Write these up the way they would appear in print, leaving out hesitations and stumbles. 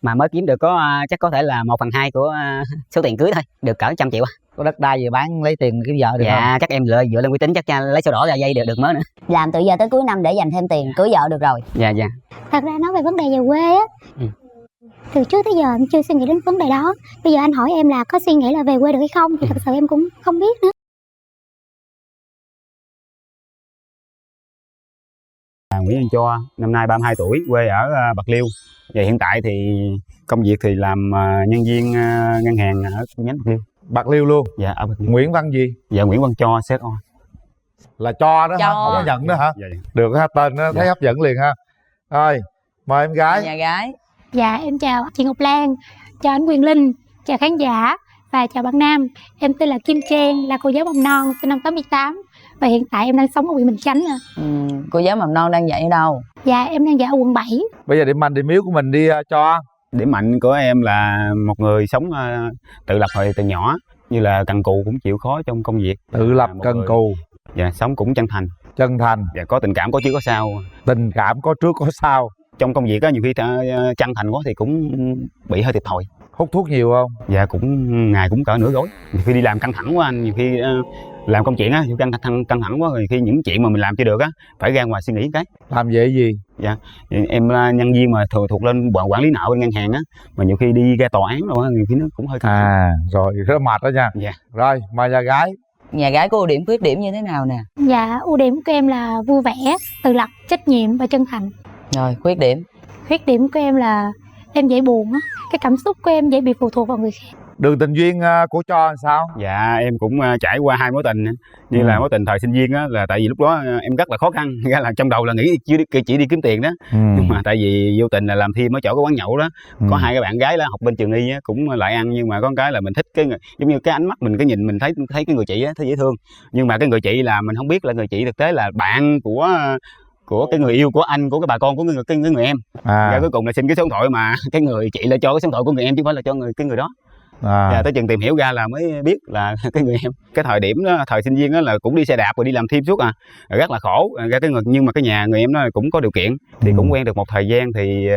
mà mới kiếm được có chắc có thể là 1/2 của số tiền cưới thôi, được cỡ 100 triệu. Có đất đai gì bán lấy tiền kiếm vợ được không? Dạ chắc em dựa lên uy tín chắc lấy sổ đỏ ra dây được mới nữa. Làm từ giờ tới cuối năm để dành thêm tiền cưới vợ được rồi. Dạ. Thật ra nói về vấn đề về quê á, từ trước tới giờ em chưa suy nghĩ đến vấn đề đó. Bây giờ anh hỏi em là có suy nghĩ là về quê được hay không thì thật sự em cũng không biết nữa. Nguyễn Văn Cho, năm nay 32 tuổi, quê ở Bạc Liêu. Và hiện tại thì công việc thì làm nhân viên ngân hàng ở chi nhánh Bạc Liêu. Bạc Liêu luôn? Dạ, ở Bạc Liêu. Nguyễn Văn gì? Dạ, Nguyễn Văn Cho, CSO. Là Cho đó Cho. hả? Không có nhận đó hả? Dạ. Được ha, tên nó thấy hấp dẫn liền ha. Rồi, mời em gái. Nhà gái. Dạ em chào chị Ngọc Lan, chào anh Quyền Linh, chào khán giả và chào bạn Nam. Em tên là Kim Trang, là cô giáo mầm non sinh năm 88 và hiện tại em đang sống ở huyện Bình Chánh. Cô giáo mầm non đang dạy ở đâu? Dạ em đang dạy ở quận 7. Bây giờ điểm mạnh điểm yếu của mình đi Cho. Điểm mạnh của em là một người sống tự lập hồi từ nhỏ, như là cần cù cũng chịu khó trong công việc. Tự lập cần người, cù. Dạ, sống cũng chân thành. Chân thành. Dạ, có tình cảm có trước có sau. Tình cảm có trước có sau. Trong công việc á, nhiều khi chân thành quá thì cũng bị hơi thiệt thòi. Hút thuốc nhiều không? Dạ, cũng ngày cũng cỡ nửa gói. Nhiều khi đi làm căng thẳng quá anh, nhiều khi làm công chuyện á, căng thẳng quá, rồi khi những chuyện mà mình làm chưa được á, phải ra ngoài suy nghĩ cái. Làm vậy gì? Dạ, em là nhân viên mà thuộc lên quản lý nợ bên ngân hàng á, mà nhiều khi đi ra tòa án rồi á, nhiều khi nó cũng hơi căng thẳng. Rồi rất mệt đó nha. Dạ. Rồi, mời nhà gái. Nhà gái có ưu điểm khuyết điểm như thế nào nè? Dạ ưu điểm của em là vui vẻ, tự lập, trách nhiệm và chân thành. Rồi, khuyết điểm. Khuyết điểm của em là em dễ buồn á, cái cảm xúc của em dễ bị phụ thuộc vào người khác. Đường tình duyên của Cho làm sao? Dạ, em cũng trải qua 2 mối tình. Như là mối tình thời sinh viên á, là tại vì lúc đó em rất là khó khăn, ra là trong đầu là nghĩ chỉ đi kiếm tiền đó. Nhưng mà tại vì vô tình là làm thêm ở chỗ cái quán nhậu đó, có 2 cái bạn gái đó học bên trường y á, cũng lại ăn, nhưng mà có cái là mình thích cái giống như cái ánh mắt mình, cái nhìn mình thấy cái người chị á thấy dễ thương. Nhưng mà cái người chị là mình không biết là người chị thực tế là bạn của cái người yêu của anh, của cái bà con của cái người em. Rồi cuối cùng là xin cái số điện thoại, mà cái người chị là cho cái số điện thoại của người em chứ không phải là cho cái người đó. Dạ, tới chừng tìm hiểu ra là mới biết là cái người em. Cái thời điểm đó, thời sinh viên đó là cũng đi xe đạp rồi đi làm thêm suốt rất là khổ. Nhưng mà cái nhà người em nó cũng có điều kiện thì cũng quen được một thời gian thì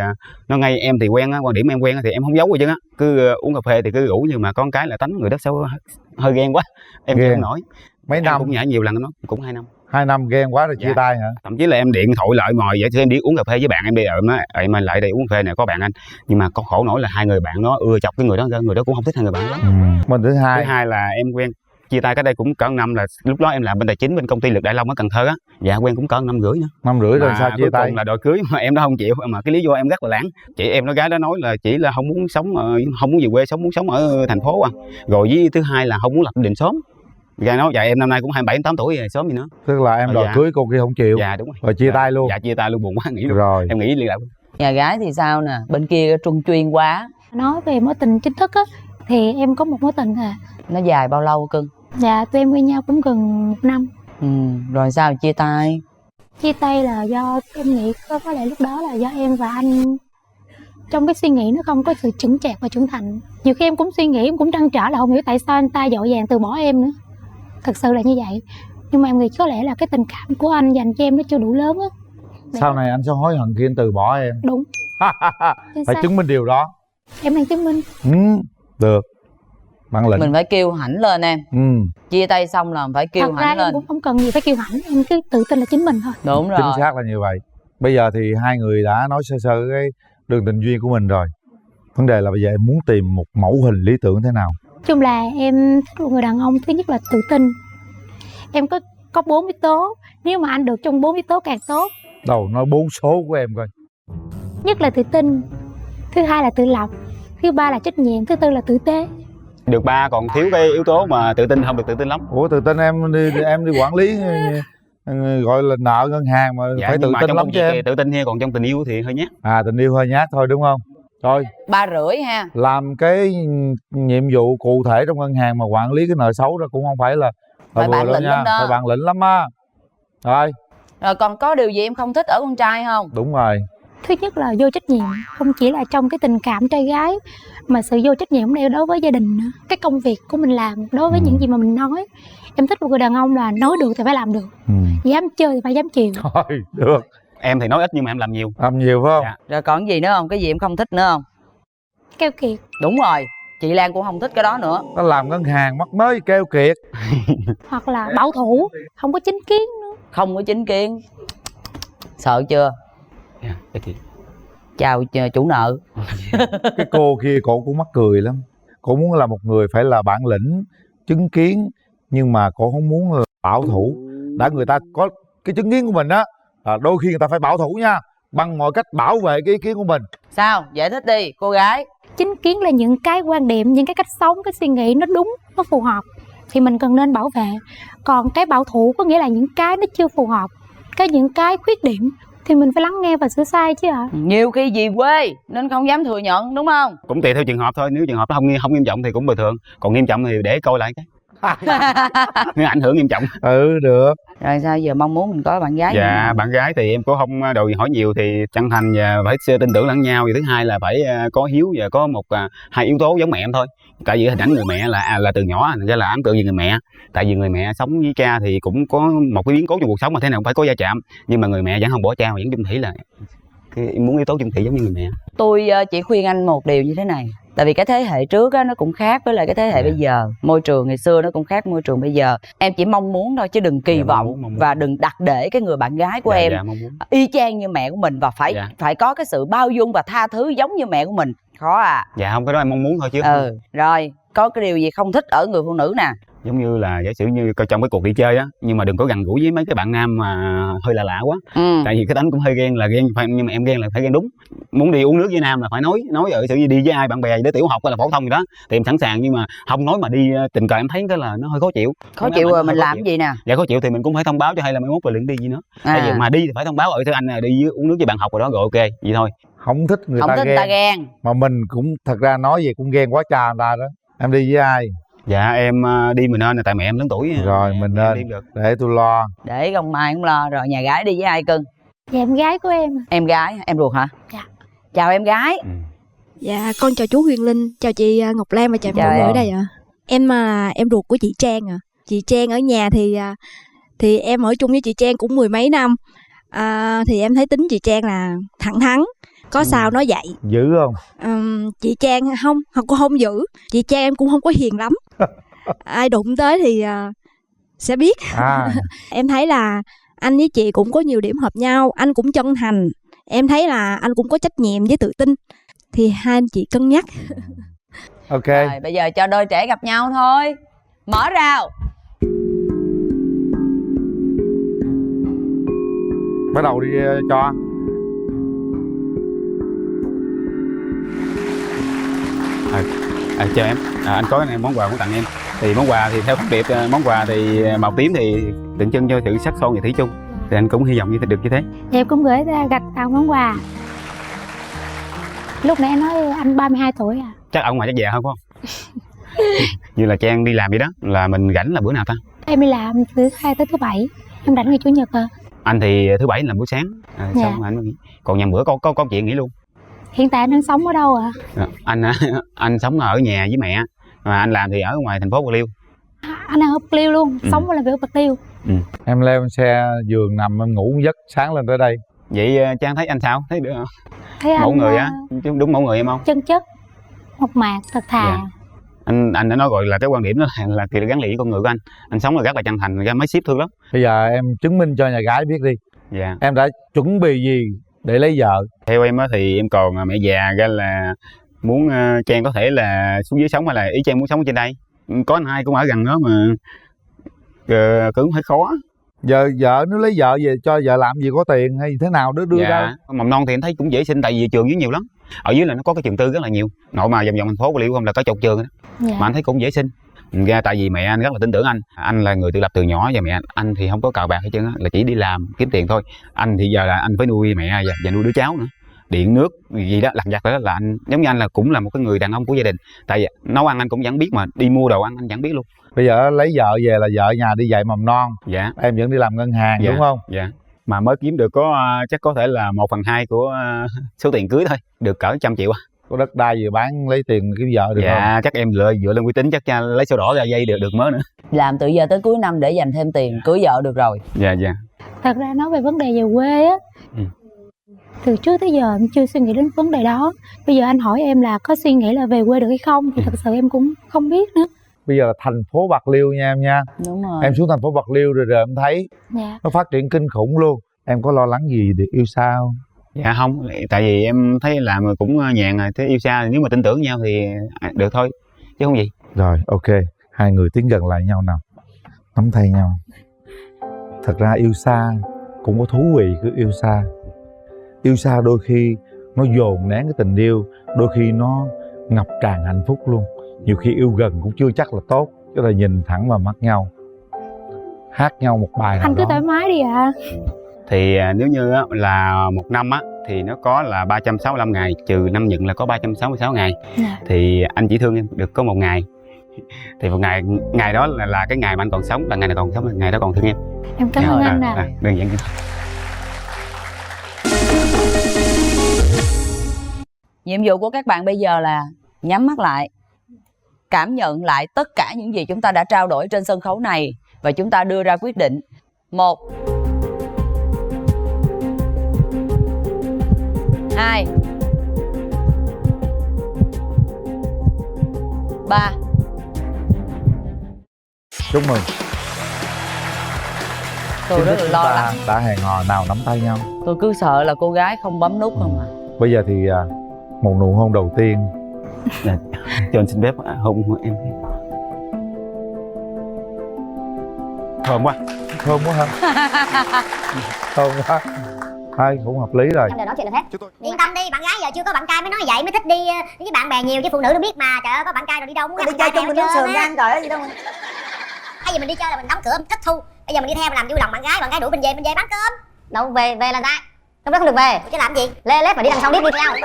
nó ngay em thì quen á, quan điểm em quen thì em không giấu gì chứ á, cứ uống cà phê thì cứ rủ, nhưng mà có cái là tánh người đất xấu hơi ghen quá, em chịu không nổi. Mấy năm? Em cũng nhả nhiều lần nó cũng 2 năm. 2 năm ghen quá rồi chia tay hả? Thậm chí là em điện thoại lại mời vậy thì em đi uống cà phê với bạn em, đi em lại đây uống cà phê này có bạn anh, nhưng mà có khổ nổi là 2 người bạn đó ưa chọc cái người đó cũng không thích 2 người bạn đó. Mình thứ hai là em quen chia tay cái đây cũng cỡ năm, là lúc đó em làm bên tài chính bên công ty Lực Đại Long ở Cần Thơ á. Dạ, quen cũng cỡ 5 rưỡi nữa. 5 rưỡi rồi sao chia tay? Là đòi cưới mà em đó không chịu, mà cái lý do em rất là lãng. Chị em nó gái đó nói là chỉ là không muốn về quê muốn sống ở thành phố rồi với thứ hai là không muốn lập định sớm. Dạ, nói dạ em năm nay cũng 27-28 tuổi rồi, sớm gì nữa. Tức là em đòi cưới cô kia không chịu. Dạ đúng rồi. Rồi chia tay luôn. Dạ, chia tay luôn, buồn quá, nghĩ luôn. Rồi em nghĩ liên lạc. Nhà gái thì sao nè? Bên kia trung chuyên quá. Nói về mối tình chính thức á thì em có một mối tình Nó dài bao lâu cưng? Dạ tụi em quen nhau cũng gần 1 năm. Rồi sao chia tay? Chia tay là do em nghĩ có lẽ lúc đó là do em và anh trong cái suy nghĩ nó không có sự chững chạc và trưởng thành. Nhiều khi em cũng suy nghĩ, em cũng trăn trở là không hiểu tại sao anh ta dội vàng từ bỏ em nữa. Thật sự là như vậy. Nhưng mà em nghĩ có lẽ là cái tình cảm của anh dành cho em nó chưa đủ lớn á. Sau này anh sẽ hối hận khi anh từ bỏ em. Đúng. Phải chứng minh điều đó. Em đang chứng minh. Được. Bản lĩnh. Mình phải kêu hãnh lên em. Chia tay xong là phải kêu hãnh lên. Thật ra em cũng không cần gì phải kêu hãnh, em cứ tự tin là chính mình thôi. Đúng rồi. Chính xác là như vậy. Bây giờ thì 2 người đã nói sơ sơ cái đường tình duyên của mình rồi. Vấn đề là bây giờ em muốn tìm một mẫu hình lý tưởng thế nào? Nói chung là em thích một người đàn ông thứ nhất là tự tin. Em có 4 yếu tố. Nếu mà anh được trong 4 yếu tố càng tốt. Đâu nói 4 số của em coi. Nhất là tự tin, thứ hai là tự lập, thứ ba là trách nhiệm, thứ tư là tử tế. Được 3, còn thiếu cái yếu tố mà tự tin không được tự tin lắm. Ủa tự tin em đi quản lý gọi là nợ ngân hàng mà dạ, phải tự tin lắm chứ em. Tự tin nha, còn trong tình yêu thì hơi nhát. Tình yêu hơi nhát thôi đúng không? Rồi 3 rưỡi ha. làm cái nhiệm vụ cụ thể trong ngân hàng mà quản lý cái nợ xấu đó cũng không phải là phải bản lĩnh lắm đó. Phải bản lĩnh lắm á. Rồi còn có điều gì em không thích ở con trai không? Đúng rồi. Thứ nhất là vô trách nhiệm, không chỉ là trong cái tình cảm trai gái mà sự vô trách nhiệm này đối với gia đình nữa. Cái công việc của mình làm, đối với những gì mà mình nói. Em thích một người đàn ông là nói được thì phải làm được, dám chơi thì phải dám chịu. Thôi được. Em thì nói ít nhưng mà em làm nhiều. Làm nhiều phải không? Dạ. Rồi còn gì nữa không? Cái gì em không thích nữa không? Keo kiệt. Đúng rồi, chị Lan cũng không thích cái đó nữa. Nó làm ngân hàng mắc mới keo kiệt. Hoặc là bảo thủ, không có chính kiến nữa. Không có chính kiến. Sợ chưa? Chào chủ nợ. Cái cô kia cổ cũng mắc cười lắm. Cổ muốn là một người phải là bản lĩnh, chứng kiến, nhưng mà cổ không muốn là bảo thủ. Đã người ta có cái chứng kiến của mình á, đôi khi người ta phải bảo thủ nha, bằng mọi cách bảo vệ cái ý kiến của mình. Sao? Giải thích đi cô gái. Chính kiến là những cái quan điểm, những cái cách sống, cái suy nghĩ nó đúng, nó phù hợp thì mình cần nên bảo vệ. Còn cái bảo thủ có nghĩa là những cái nó chưa phù hợp, những cái khuyết điểm thì mình phải lắng nghe và sửa sai chứ ạ. Nhiều khi vì quê nên không dám thừa nhận, đúng không? Cũng tùy theo trường hợp thôi, nếu trường hợp nó không nghiêm trọng thì cũng bình thường, còn nghiêm trọng thì để coi lại cái nó ảnh hưởng nghiêm trọng. Được. Rồi sao giờ mong muốn mình có bạn gái? Dạ bạn gái thì em cũng không đòi hỏi nhiều, thì chân thành và phải tin tưởng lẫn nhau. Và thứ hai là phải có hiếu và có hai yếu tố giống mẹ em thôi. Tại vì hình ảnh người mẹ là từ nhỏ ra là ấn tượng về người mẹ. Tại vì người mẹ sống với cha thì cũng có một cái biến cố trong cuộc sống mà thế nào cũng phải có va chạm, nhưng mà người mẹ vẫn không bỏ cha mà vẫn chung thủy, là em muốn yếu tố chung thủy giống như người mẹ. Tôi chỉ khuyên anh một điều như thế này. Tại vì cái thế hệ trước á, nó cũng khác với lại cái thế hệ bây giờ. Môi trường ngày xưa nó cũng khác môi trường bây giờ. Em chỉ mong muốn thôi chứ đừng kỳ vọng mong muốn. Và đừng đặt để cái người bạn gái của em y chang như mẹ của mình. Và phải có cái sự bao dung và tha thứ giống như mẹ của mình. Khó à? Dạ không, cái đó em mong muốn thôi chứ. Rồi, có cái điều gì không thích ở người phụ nữ nè? Giống như là giả sử như trong cái cuộc đi chơi á, nhưng mà đừng có gần gũi với mấy cái bạn nam mà hơi lạ quá. Tại vì cái tánh cũng hơi ghen, nhưng mà em ghen là phải ghen đúng. Muốn đi uống nước với nam là phải nói ở sự đi với ai bạn bè để tiểu học hay là phổ thông gì đó thì em sẵn sàng, nhưng mà không nói mà đi tình cờ em thấy cái là nó hơi khó chịu. Khó chịu rồi mình làm cái gì nè? Dạ khó chịu thì mình cũng phải thông báo cho, hay là mai mốt là đừng đi gì nữa. Tại vì mà đi thì phải thông báo thưa anh đi uống nước với bạn học rồi đó, rồi ok vậy thôi. Không thích người ta ghen. Mà mình cũng thật ra nói về cũng ghen quá cha người ta đó. Em đi với ai? Dạ em đi mình nên là tại mẹ em lớn tuổi rồi mình nên để tôi lo, để ông Mai cũng lo. Rồi nhà gái đi với ai cưng? Dạ em gái của em. Em gái em ruột hả? Dạ. Chào em gái. Dạ con chào chú Huyền Linh, chào chị Ngọc Lan và chào mọi người ở đây ạ. Em là em ruột của chị Trang ạ. Chị Trang ở nhà thì em ở chung với chị Trang cũng mười mấy năm. Thì em thấy tính chị Trang là thẳng thắn, có sao nói vậy. Dữ không? Chị Trang không dữ. Chị Trang em cũng không có hiền lắm. Ai đụng tới thì sẽ biết. Em thấy là anh với chị cũng có nhiều điểm hợp nhau. Anh cũng chân thành, em thấy là anh cũng có trách nhiệm với tự tin. Thì hai anh chị cân nhắc. Ok. Rồi bây giờ cho đôi trẻ gặp nhau thôi. Mở rào. Bắt đầu đi cho. Chào em, anh có món quà muốn tặng em. Thì món quà thì theo thông điệp món quà thì màu tím thì tượng trưng cho sự sắc son và thủy chung. Thì anh cũng hy vọng được như thế. Em cũng gửi ra gạch tặng món quà. Lúc nãy em nói anh 32 tuổi à? Chắc ở ngoài chắc già hơn phải không? Như là Trang đi làm vậy đó, là mình rảnh là bữa nào ta? Em đi làm thứ 2 tới thứ 7, em rảnh ngày chủ nhật à. Anh thì thứ 7 làm buổi sáng, xong anh còn nhầm bữa có chuyện nghỉ luôn. Hiện tại anh đang sống ở đâu ạ? Anh sống ở nhà với mẹ, mà anh làm thì ở ngoài thành phố Bạc Liêu. Anh đang ở Bạc Liêu luôn, sống và làm việc ở Bạc Liêu. Em leo xe giường nằm em ngủ giấc sáng lên tới đây. Vậy Trang thấy anh sao? Thấy được không? Thấy mẫu anh người á, đúng mẫu người em không? Chân chất, mộc mạc, thật thà. Anh đã nói rồi là cái quan điểm đó là kỳ gắn liền với con người của anh. Anh sống là rất là chân thành, ra mấy ship thương lắm. Bây giờ em chứng minh cho nhà gái biết đi. Dạ. Em đã chuẩn bị gì để lấy vợ? Theo em á thì em còn mẹ già, ra là muốn Trang có thể là xuống dưới sống, hay là ý Trang muốn sống ở trên đây. Có anh hai cũng ở gần đó mà cũng hơi khó. Giờ vợ nếu lấy vợ về cho vợ làm gì có tiền hay thế nào đưa ra? Mầm non thì em thấy cũng dễ sinh, tại vì trường dưới nhiều lắm. Ở dưới là nó có cái trường tư rất là nhiều. Nội mà vòng thành phố Bạc Liêu không là có chục trường đó. Mà anh thấy cũng dễ sinh. Ra tại vì mẹ anh rất là tin tưởng anh. Anh là người tự lập từ nhỏ, và mẹ anh thì không có cờ bạc hết trơn á, là chỉ đi làm kiếm tiền thôi. Anh thì giờ là anh phải nuôi mẹ và nuôi đứa cháu nữa. Điện nước gì đó lặt vặt đó là anh, giống như anh là cũng là một cái người đàn ông của gia đình. Tại vì nấu ăn anh cũng vẫn biết, mà đi mua đồ ăn anh vẫn biết luôn. Bây giờ lấy vợ về là vợ nhà đi dạy mầm non. Dạ. Em vẫn đi làm ngân hàng đúng không? Dạ. Mà mới kiếm được chắc có thể là 1/2 của số tiền cưới thôi, được cỡ 100 triệu. Có đất đai gì bán lấy tiền kiếm vợ được không? Dạ chắc em dựa lên uy tín chắc lấy sổ đỏ ra dây được mớ nữa. Làm từ giờ tới cuối năm để dành thêm tiền cưới vợ được rồi. Dạ. Thật ra nói về vấn đề về quê á, Từ trước tới giờ em chưa suy nghĩ đến vấn đề đó. Bây giờ anh hỏi em là có suy nghĩ là về quê được hay không thì thật sự em cũng không biết nữa. Bây giờ là thành phố Bạc Liêu nha em nha. Đúng rồi. Em xuống thành phố Bạc Liêu rồi em thấy Dạ. nó phát triển kinh khủng luôn. Em có lo lắng gì để yêu xa không? Dạ không, tại vì em thấy làm cũng nhàn rồi, thế yêu xa thì nếu mà tin tưởng nhau thì được thôi, chứ không gì. Rồi, ok, hai người tiến gần lại nhau nào, nắm tay nhau. Thật ra yêu xa cũng có thú vị của yêu xa. Yêu xa đôi khi nó dồn nén cái tình yêu, đôi khi nó ngập tràn hạnh phúc luôn. Nhiều khi yêu gần cũng chưa chắc là tốt, chứ là nhìn thẳng vào mắt nhau, hát nhau một bài nào Anh cứ đó. thoải mái đi ạ. Thì nếu như là một năm á thì nó có là 365 ngày, trừ năm Nhuận là có 366 ngày. Dạ. Thì anh chỉ thương em được có một ngày. Thì một ngày đó là cái ngày mà anh còn sống, là ngày nào còn sống, là ngày đó còn thương em. Em cảm ơn anh ạ. Đơn giản. Nhiệm vụ của các bạn bây giờ là nhắm mắt lại, cảm nhận lại tất cả những gì chúng ta đã trao đổi trên sân khấu này và chúng ta đưa ra quyết định. 1 2 3. Chúc mừng. Tôi rất là lo lắng. Đã hẹn hò nào nắm tay nhau. Tôi cứ sợ là cô gái không bấm nút không à. Bây giờ thì một nụ hôn đầu tiên. Cho anh xin phép hôn em. Thơm quá. Thơm quá hả? Thơm quá. Hay, cũng hợp lý rồi. Em đều nói chuyện được hết. Yên tâm đi, bạn gái giờ chưa có bạn trai mới nói vậy, mới thích đi với bạn bè nhiều, chứ phụ nữ nó biết mà. Trời ơi, có bạn trai rồi đi đâu muốn Đi chơi chung mình uống sườn với anh, trời ơi gì đâu. Hay giờ mình đi chơi là mình đóng cửa mình thích thu. Bây giờ mình đi theo mình làm vui lòng bạn gái đuổi mình về bán cơm. Đâu về là ta. Lúc đó không được về, chứ làm gì? Lê lết mà đi đằng sau điếc đi theo.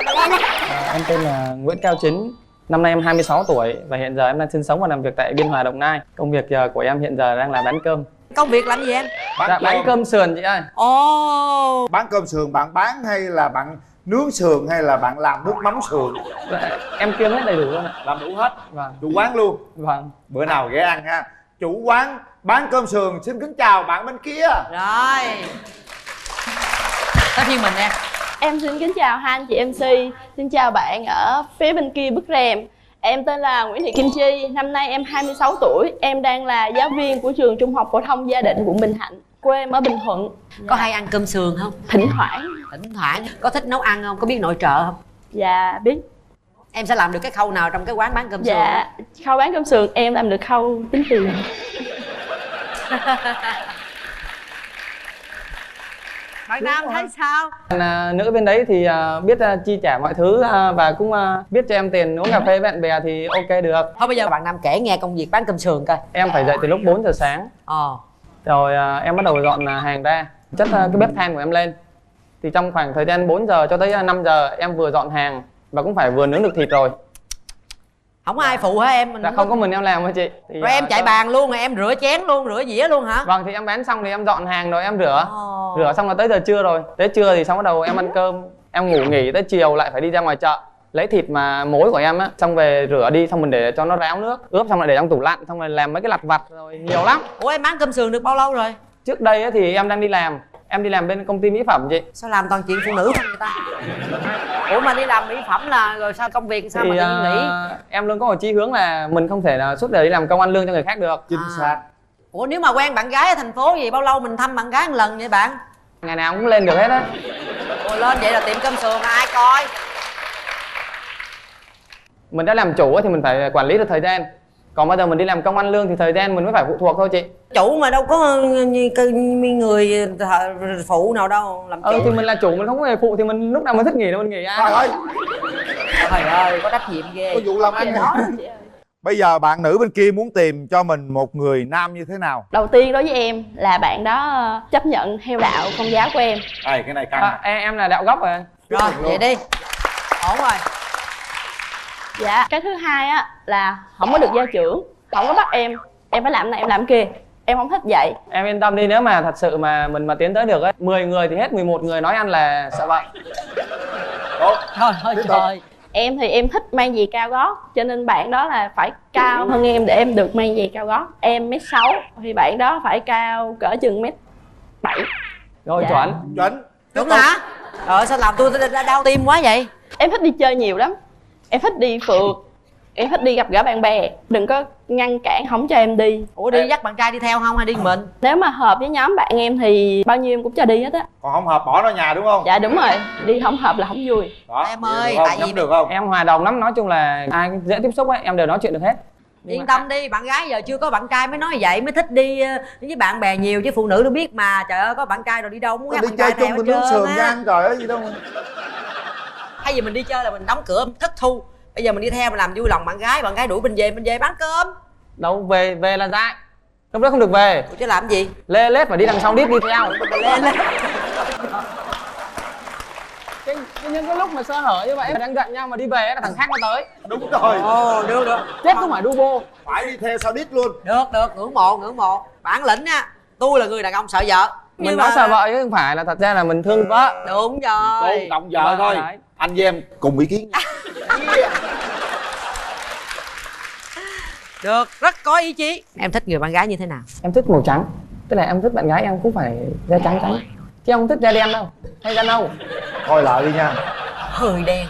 Em tên là Nguyễn Cao Chính. Năm nay em 26 tuổi và hiện giờ em đang sinh sống và làm việc tại Biên Hòa, Đồng Nai. Công việc giờ của em hiện giờ đang là bán cơm. Công việc làm gì em? Bán cơm sườn chị ơi. Ồ. Bán cơm sườn bạn bán hay là bạn nướng sườn hay là bạn làm nước mắm sườn? Em kiêm hết đầy đủ luôn ạ. Làm đủ hết. Vâng. Chủ quán luôn. Vâng. Bữa nào ghé ăn ha. Chủ quán bán cơm sườn xin kính chào bạn bên kia. Rồi. Tới phiên mình nè. Em xin kính chào hai anh chị MC. Xin chào bạn ở phía bên kia bức rèm. Em tên là Nguyễn Thị Kim Chi. Năm nay em 26 tuổi. Em đang là giáo viên của trường Trung học phổ thông Gia Định, quận Bình Thạnh. Quê em ở Bình Thuận. Có hay ăn cơm sườn không? Thỉnh thoảng. Thỉnh thoảng. Có thích nấu ăn không? Có biết nội trợ không? Dạ biết. Em sẽ làm được cái khâu nào trong cái quán bán cơm sườn? Dạ khâu bán cơm sườn em làm được khâu tính tiền. Bạn Nam thấy sao? Nữ bên đấy thì biết chi trả mọi thứ và cũng biết cho em tiền uống cà phê với bạn bè thì ok được. Thôi bây giờ bạn Nam kể nghe công việc bán cơm sườn coi. Em phải dậy từ lúc 4 giờ sáng. Rồi em bắt đầu dọn hàng ra, chất cái bếp than của em lên. Thì trong khoảng thời gian 4 giờ cho tới 5 giờ em vừa dọn hàng và cũng phải vừa nướng được thịt rồi. Không có ai phụ hả em? Dạ không có mình em làm hả chị? Thì, rồi em chạy bàn luôn rồi em rửa chén luôn, rửa dĩa luôn hả? Vâng, thì em bán xong thì em dọn hàng rồi em rửa. Rửa xong là tới giờ trưa rồi. Tới trưa thì xong bắt đầu em ăn cơm. Em ngủ nghỉ tới chiều lại phải đi ra ngoài chợ lấy thịt mà mối của em á, xong về rửa đi, xong mình để cho nó ráo nước, ướp xong lại để trong tủ lạnh, xong rồi làm mấy cái lặt vặt rồi nhiều lắm. Ủa em bán cơm sườn được bao lâu rồi? Trước đây á, thì em đang đi làm. Em đi làm bên công ty mỹ phẩm chị. Sao làm toàn chuyện phụ nữ không người ta? Ủa mà đi làm mỹ phẩm là rồi sao công việc sao thì, mà tự nhiên nghỉ? Em luôn có một chí hướng là mình không thể là suốt đời đi làm công ăn lương cho người khác được. Chính xác. Ủa nếu mà quen bạn gái ở thành phố gì bao lâu mình thăm bạn gái một lần vậy bạn? Ngày nào cũng lên được hết á. Ủa lên vậy là tiệm cơm sườn ai coi? Mình đã làm chủ thì mình phải quản lý được thời gian. Còn bây giờ mình đi làm công ăn lương thì thời gian mình mới phải phụ thuộc thôi chị. Chủ mà đâu có người phụ nào đâu làm chủ. Thì mình là chủ, mình không có người phụ thì mình lúc nào mình thích nghỉ là mình nghỉ. Trời ơi. Trời ơi, có trách nhiệm ghê. Có vụ làm ăn đó. Bây giờ bạn nữ bên kia muốn tìm cho mình một người nam như thế nào? Đầu tiên đối với em là bạn đó chấp nhận theo đạo Công giáo của em. Cái này căng. Em là đạo gốc rồi. Rồi, vậy đi. Ổn rồi. Dạ. Cái thứ hai á là không có được gia trưởng, không có bắt em phải làm này em làm kia. Em không thích vậy. Em yên tâm đi, nếu mà thật sự mà mình mà tiến tới được ấy, 10 người thì hết 11 người nói anh là sợ vậy. Thôi trời. Em thì em thích mang giày cao gót, cho nên bạn đó là phải cao hơn em để em được mang giày cao gót. Em 1m6 thì bạn đó phải cao cỡ chừng 1m7. Rồi Dạ. chuẩn. Chuẩn. Đúng hả? Trời sao làm tôi đau tim quá vậy? Em thích đi chơi nhiều lắm. Em thích đi phượt. Em thích đi gặp gỡ bạn bè. Đừng có ngăn cản không cho em đi. Ủa đi dắt bạn trai đi theo không hay đi mình? Nếu mà hợp với nhóm bạn em thì bao nhiêu em cũng cho đi hết á. Còn không hợp bỏ nó nhà đúng không? Dạ đúng rồi. Đi không hợp là không vui. Đó, em ơi, tại vì được không? Em hòa đồng lắm, nói chung là ai dễ tiếp xúc ấy em đều nói chuyện được hết. Yên tâm đi, bạn gái giờ chưa có bạn trai mới nói vậy, mới thích đi với bạn bè nhiều, chứ phụ nữ nó biết mà. Trời ơi, có bạn trai rồi đi đâu muốn dắt bạn trai theo hết trơn á. Trời ơi gì đâu. Hay gì mình đi chơi là mình đóng cửa thất thu. Bây giờ mình đi theo mình làm vui lòng bạn gái đuổi mình về bán cơm. Đâu về là dại. Lúc đó không được về. Ủa chứ làm gì? Lê lết phải đi đằng sau đít đi theo. Những cái lúc mà sơ hở như vậy đang giận nhau mà đi về là thằng khác nó tới. Đúng rồi. Ồ, được. Chết không phải đu bô. Phải đi theo sau đít luôn. Được, ngưỡng mộ. Bản lĩnh nha. Tôi là người đàn ông sợ vợ. Mình nói sợ vợ chứ không phải là thật ra là mình thương vợ. Đúng rồi. Tôn trọng vợ thôi. Đấy. Anh với em cùng ý kiến. Được, rất có ý chí. Em thích người bạn gái như thế nào? Em thích màu trắng. Tức là em thích bạn gái em cũng phải da trắng. Chứ em không thích da đen đâu. Hay da nâu. Thôi lại đi nha. Hơi đen.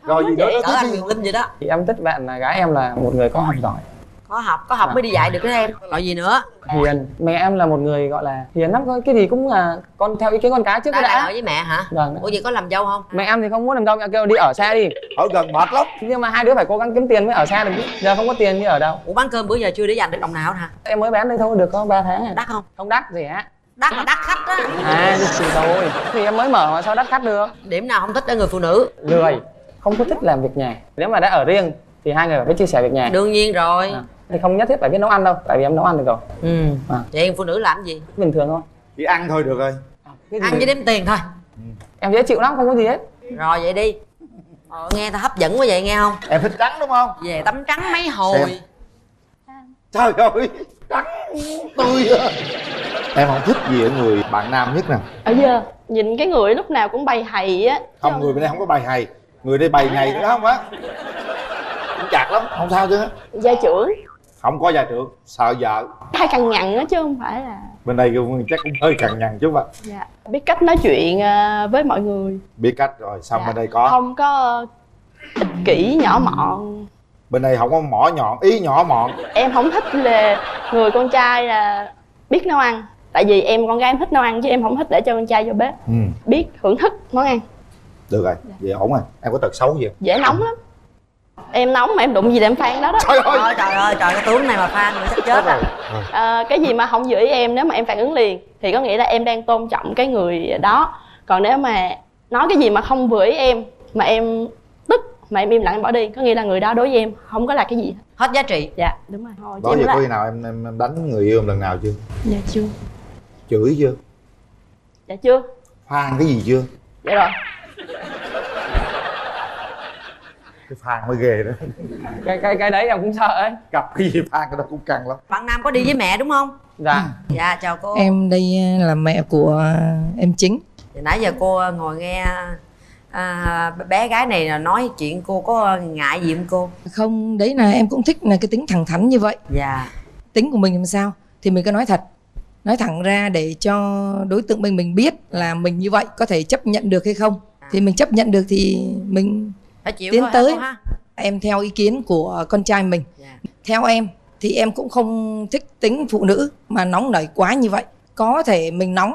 Rồi gì nữa Cỡ anh Huyền Linh vậy đó. Thì em thích bạn là gái em là một người có học giỏi. Có học mới đi dạy được đó em. Rồi gì nữa? Hiền. Mẹ em là một người gọi là hiền lắm thôi. Cái gì cũng là con theo ý kiến con cái trước cái đã. Ở với mẹ hả? Vâng. Ủa vậy có làm dâu không? Mẹ em thì không muốn làm dâu, mẹ kêu đi ở xa đi. Ở gần mệt lắm. Nhưng mà hai đứa phải cố gắng kiếm tiền mới ở xa được chứ. Giờ không có tiền thì ở đâu. Ủa bán cơm bữa giờ chưa để dành được đồng nào hả? Em mới bán đây thôi, được có 3 tháng à. Đắt không? Không đắt, rẻ. Đắt là đắt khách á. Thì thôi. Thì em mới mở mà sao đắt khách được. Điểm nào không thích ở người phụ nữ? Lười. Không có thích làm việc nhà. Nếu mà đã ở riêng thì hai người phải biết chia sẻ việc nhà. Đương nhiên rồi. Thì không nhất thiết phải biết nấu ăn đâu, tại vì em nấu ăn được rồi. Vậy em phụ nữ làm gì? Bình thường thôi. Chỉ ăn thôi được rồi. Ăn với đếm tiền thôi. Em dễ chịu lắm, không có gì hết. Rồi vậy đi. Nghe ta hấp dẫn quá vậy nghe không? Em thích trắng đúng không? Về tắm trắng mấy hồi. Trời ơi, trắng tươi. Em không thích gì ở người bạn nam nhất nè? Ở giờ nhìn cái người lúc nào cũng bày hầy á. Không, người bên đây không có bày hầy. Người đây bày ngày nữa không á? Cũng chặt lắm, không sao chứ. Gia trưởng. Không có gia trưởng, sợ vợ. Hay cằn nhằn á chứ không phải là. Bên đây chắc cũng hơi cằn nhằn chút ạ. Dạ. Biết cách nói chuyện với mọi người. Biết cách rồi, xong bên đây có. Không có ích kỷ nhỏ mọn. Bên đây không có mỏ nhọn, ý nhỏ mọn. Em không thích là người con trai là biết nấu ăn. Tại vì em con gái em thích nấu ăn chứ em không thích để cho con trai vô bếp. Biết thưởng thức món ăn. Được rồi, vậy ổn rồi. Em có tật xấu gì không? Dễ nóng lắm. Em nóng mà em đụng gì để em phan đó đó. Trời ơi, trời cái tướng này mà phan người sắp chết rồi. Cái gì mà không vừa ý em, nếu mà em phản ứng liền thì có nghĩa là em đang tôn trọng cái người đó. Còn nếu mà nói cái gì mà không vừa ý em mà em tức mà em im lặng em bỏ đi, có nghĩa là người đó đối với em không có là cái gì hết giá trị. Dạ đúng rồi. Thôi, đó giờ có khi nào em đánh người yêu em lần nào chưa? Dạ chưa. Chửi chưa? Dạ chưa. Phan cái gì chưa? Dạ rồi. Cái phan mới ghê đó. Cái đấy em cũng sợ ấy. Gặp cái gì phan cái đó cũng căng lắm. Bạn nam có đi với mẹ đúng không? Dạ. Dạ chào cô. Em đây là mẹ của em Chính. Thì nãy giờ cô ngồi nghe bé gái này là nói chuyện, cô có ngại gì không cô? Không, đấy là em cũng thích là cái tính thẳng thắn như vậy. Dạ. Tính của mình làm sao thì mình cứ nói thật, nói thẳng ra để cho đối tượng mình biết là mình như vậy có thể chấp nhận được hay không. Thì mình chấp nhận được thì mình phải chịu tiến thôi, tới ha? Em theo ý kiến của con trai mình. Theo em thì em cũng không thích tính phụ nữ mà nóng nảy quá như vậy. Có thể mình nóng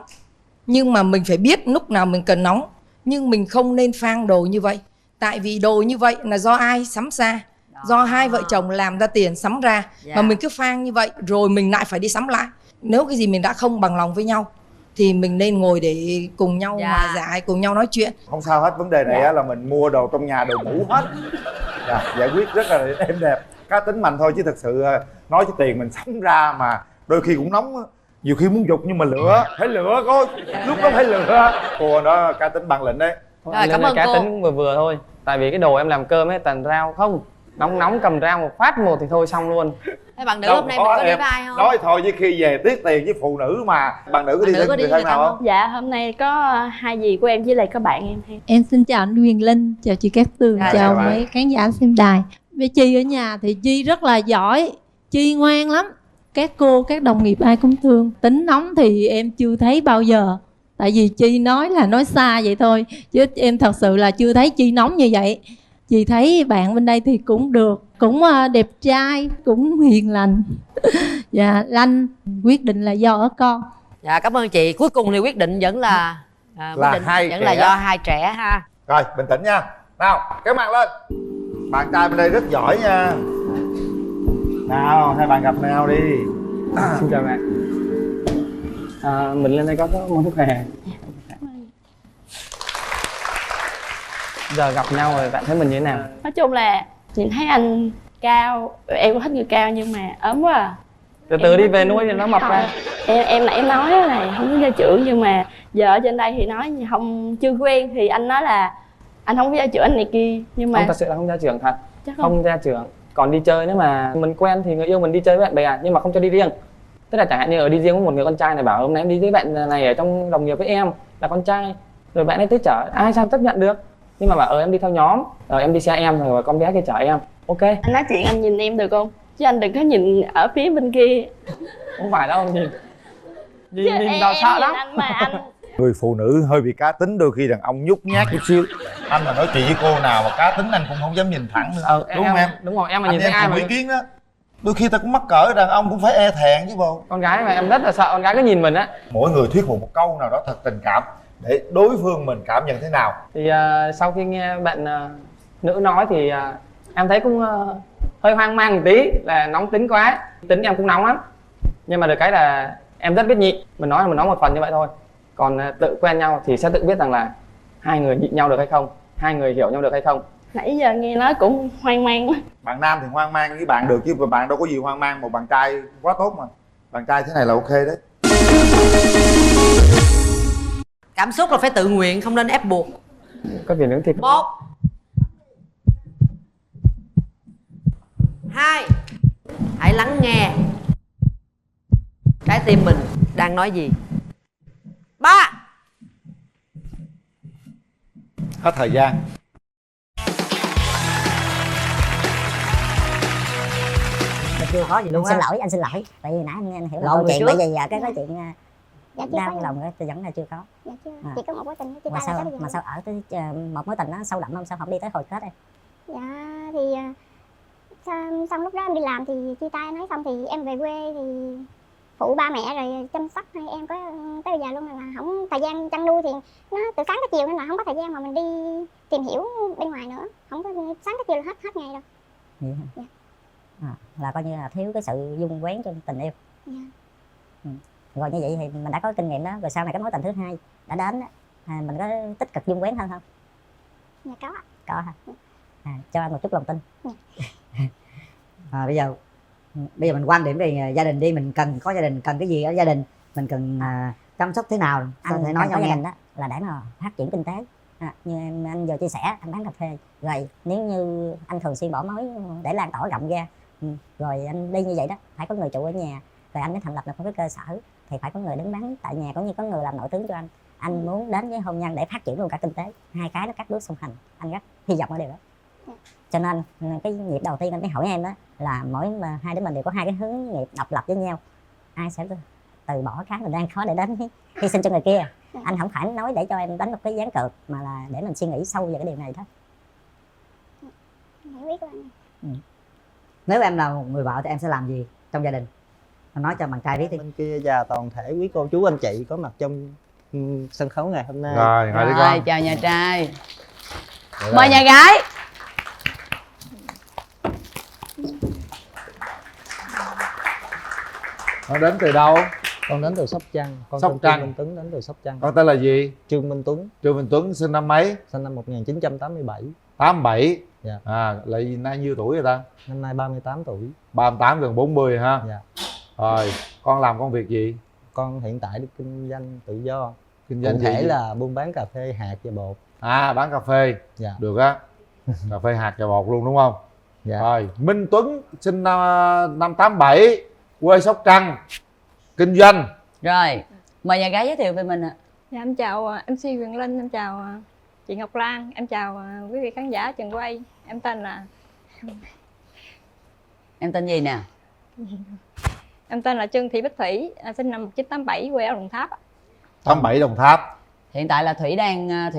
nhưng mà mình phải biết lúc nào mình cần nóng, nhưng mình không nên phang đồ như vậy. Tại vì đồ như vậy là do ai sắm ra? Do hai vợ chồng làm ra tiền sắm ra. Mà mình cứ phang như vậy rồi mình lại phải đi sắm lại. Nếu cái gì mình đã không bằng lòng với nhau thì mình nên ngồi để cùng nhau hòa giải, cùng nhau nói chuyện. Không sao hết, vấn đề này là mình mua đồ trong nhà đồ cũ hết. Giải quyết rất là êm đẹp. Cá tính mạnh thôi chứ thật sự nói cho tiền mình sắm ra mà đôi khi cũng nóng. Nhiều khi muốn giục nhưng mà lựa, phải lựa coi. Lúc đó phải lựa. Cô đó cá tính bản lĩnh đấy. Rồi cảm ơn cá cô. tính vừa vừa thôi. Tại vì cái đồ em làm cơm ấy toàn rau không. Nóng cầm rau một phát một thì thôi xong luôn. Thế bạn nữ hôm nay mình có đi với ai không? Nói thôi chứ khi về tiếc tiền với phụ nữ mà. Bạn nữ có đi với người thân nào không? Dạ hôm nay có hai dì của em với lại có bạn em theo. Em xin chào anh Huyền Linh, chào chị Cát Tường, chào mấy khán giả xem đài. Với Chi ở nhà thì Chi rất là giỏi, Chi ngoan lắm. Các cô, các đồng nghiệp ai cũng thương. Tính nóng thì em chưa thấy bao giờ. Tại vì Chi nói là nói xa vậy thôi, chứ em thật sự là chưa thấy Chi nóng như vậy. Chị thấy bạn bên đây thì cũng được, cũng đẹp trai, cũng hiền lành. Dạ, Lanh quyết định là do ở con. Dạ, cảm ơn chị. Cuối cùng thì quyết định vẫn là quyết định hai vẫn trẻ. là do hai trẻ ha. Rồi, bình tĩnh nha. Nào, kéo mặt lên. Bạn trai bên đây rất giỏi nha. Nào, hai bạn gặp nhau đi. Xin chào bạn. Mình lên đây có món thuốc hè. Giờ gặp nhau rồi bạn thấy mình như thế nào? Nói chung là nhìn thấy anh cao, em cũng thích người cao nhưng mà ốm quá à. Từ từ đi về nuôi thì nó mập ra. Em nãy em nói là không có gia trưởng, nhưng mà giờ ở trên đây thì nói không chưa quen thì anh nói là anh không có gia trưởng anh này kia, nhưng mà Không, thật sự là không gia trưởng thật. Chắc Không gia trưởng. Còn đi chơi nếu mà mình quen thì người yêu mình đi chơi với bạn bè, nhưng mà không cho đi riêng. Tức là chẳng hạn như ở đi riêng với một người con trai này, bảo hôm nay em đi với bạn này ở trong đồng nghiệp với em là con trai, rồi bạn ấy tới chở, ai sao chấp nhận được. Nhưng mà bảo em đi theo nhóm, rồi em đi xe em rồi con bé kia chở em, ok. anh nói chuyện anh nhìn em được không, chứ anh đừng có nhìn ở phía bên kia. Không phải đâu, nhìn em đau sợ nhìn lắm. anh mà anh Người phụ nữ hơi bị cá tính, đôi khi đàn ông nhút nhát chút xíu. Anh mà nói chuyện với cô nào mà cá tính anh cũng không dám nhìn thẳng nữa. Đúng không em? Đúng rồi, em mà Anh nhìn thấy ai mà ý kiến đó, đôi khi ta cũng mắc cỡ, đàn ông cũng phải e thẹn chứ bộ. con gái mà em rất là sợ con gái cứ nhìn mình á. Mỗi người thuyết phục một câu nào đó thật tình cảm để đối phương mình cảm nhận thế nào. Thì sau khi nghe bạn nữ nói thì em thấy cũng hơi hoang mang một tí, là nóng tính quá. Tính em cũng nóng lắm, nhưng mà được cái là em rất biết nhịn. Mình nói là mình nói một phần như vậy thôi, còn tự quen nhau thì sẽ tự biết rằng là hai người nhịn nhau được hay không, hai người hiểu nhau được hay không. nãy giờ nghe nói cũng hoang mang quá. Bạn nam thì hoang mang với bạn được, chứ bạn đâu có gì hoang mang, một bạn trai quá tốt mà. Bạn trai thế này là ok đấy. Cảm xúc là phải tự nguyện, không nên ép buộc. Có gì nữa thì 1 2, hãy lắng nghe trái tim mình đang nói gì. 3. Hết thời gian. Chưa có gì luôn á. Anh xin lỗi, tại vì nãy anh hiểu Lộn lộn chuyện, trước. bởi vì cái nói chuyện Dạ chưa đau có. lòng đó vẫn là chưa có. Dạ chưa, À. chỉ có một mối tình chia Mà tay là sao tới bây giờ. mà sao ở tới một mối tình nó sâu đậm không, sao không đi tới hồi kết em? Dạ thì xong lúc đó em đi làm thì chia tay anh ấy, xong thì em về quê thì phụ ba mẹ rồi chăm sóc hai em có tới bây giờ luôn, là không thời gian chăn nuôi thì nó từ sáng tới chiều nên là không có thời gian mà mình đi tìm hiểu bên ngoài nữa, không có sáng tới chiều là hết ngày rồi. Vậy hả? Dạ. Là coi như là thiếu cái sự dung quén trong tình yêu. Dạ. Rồi như vậy thì mình đã có kinh nghiệm đó, rồi sau này cái mối tình thứ hai đã đến đó, mình có tích cực dung quén hơn không? Dạ có ạ. Có hả? Cho anh một chút lòng tin. Bây giờ mình quan điểm về gia đình đi, mình cần có gia đình, cần cái gì ở gia đình, mình cần chăm sóc thế nào, Anh thể nói có cho gia nghe. đình đó là để mà phát triển kinh tế. Như anh vừa chia sẻ, anh bán cà phê, rồi nếu như anh thường xuyên bỏ mối để lan tỏa rộng ra, rồi anh đi như vậy đó, phải có người trụ ở nhà, rồi anh mới thành lập được một cái cơ sở, thì phải có người đứng bán tại nhà, cũng như có người làm nội tướng cho anh. Anh muốn đến với hôn nhân để phát triển luôn cả kinh tế, hai cái nó cắt bước song hành, anh rất hy vọng ở điều đó. Cho nên cái nhịp đầu tiên anh mới hỏi em đó là mỗi mà hai đứa mình đều có hai cái hướng nghiệp độc lập với nhau, ai sẽ từ bỏ cái mình đang khó để đến hy sinh cho người kia. Anh không phải nói để cho em đánh một cái ván cược, mà là để mình suy nghĩ sâu về cái điều này thôi. Hiểu ý của anh. Nếu em là một người vợ thì em sẽ làm gì trong gia đình? Em nói cho bạn trai biết đi. Bên kia và toàn thể quý cô chú anh chị có mặt trong sân khấu ngày hôm nay. Rồi, ngồi đi con. Chào nhà trai. Mời nhà gái. Nó đến từ đâu? Con đến từ Sóc Trăng. Con Sóc tên Trăng. Trương Minh Tuấn, đến từ Sóc Trăng. Con tên là gì? Trương Minh Tuấn. Trương Minh Tuấn sinh năm mấy? Sinh năm 1987. 87. Dạ. Là nay nhiêu tuổi rồi ta? Năm nay 38 tuổi. 38 gần 40 ha. Dạ. Rồi, con làm công việc gì? Con hiện tại đi kinh doanh tự do. Kinh doanh cụ thể gì? là buôn bán cà phê hạt và bột. Bán cà phê. Dạ. Được á. Cà phê hạt và bột luôn đúng không? Dạ. Rồi, Minh Tuấn sinh năm 87, quê Sóc Trăng, kinh doanh. Rồi, mời nhà gái giới thiệu về mình ạ. Dạ, em chào MC Quyền Linh, em chào chị Ngọc Lan, em chào quý vị khán giả trường quay. Em tên là... Em tên gì nè? Em tên là Trương Thị Bích Thủy, sinh năm 1987, quê ở Đồng Tháp. 87 Đồng Tháp. Hiện tại là Thủy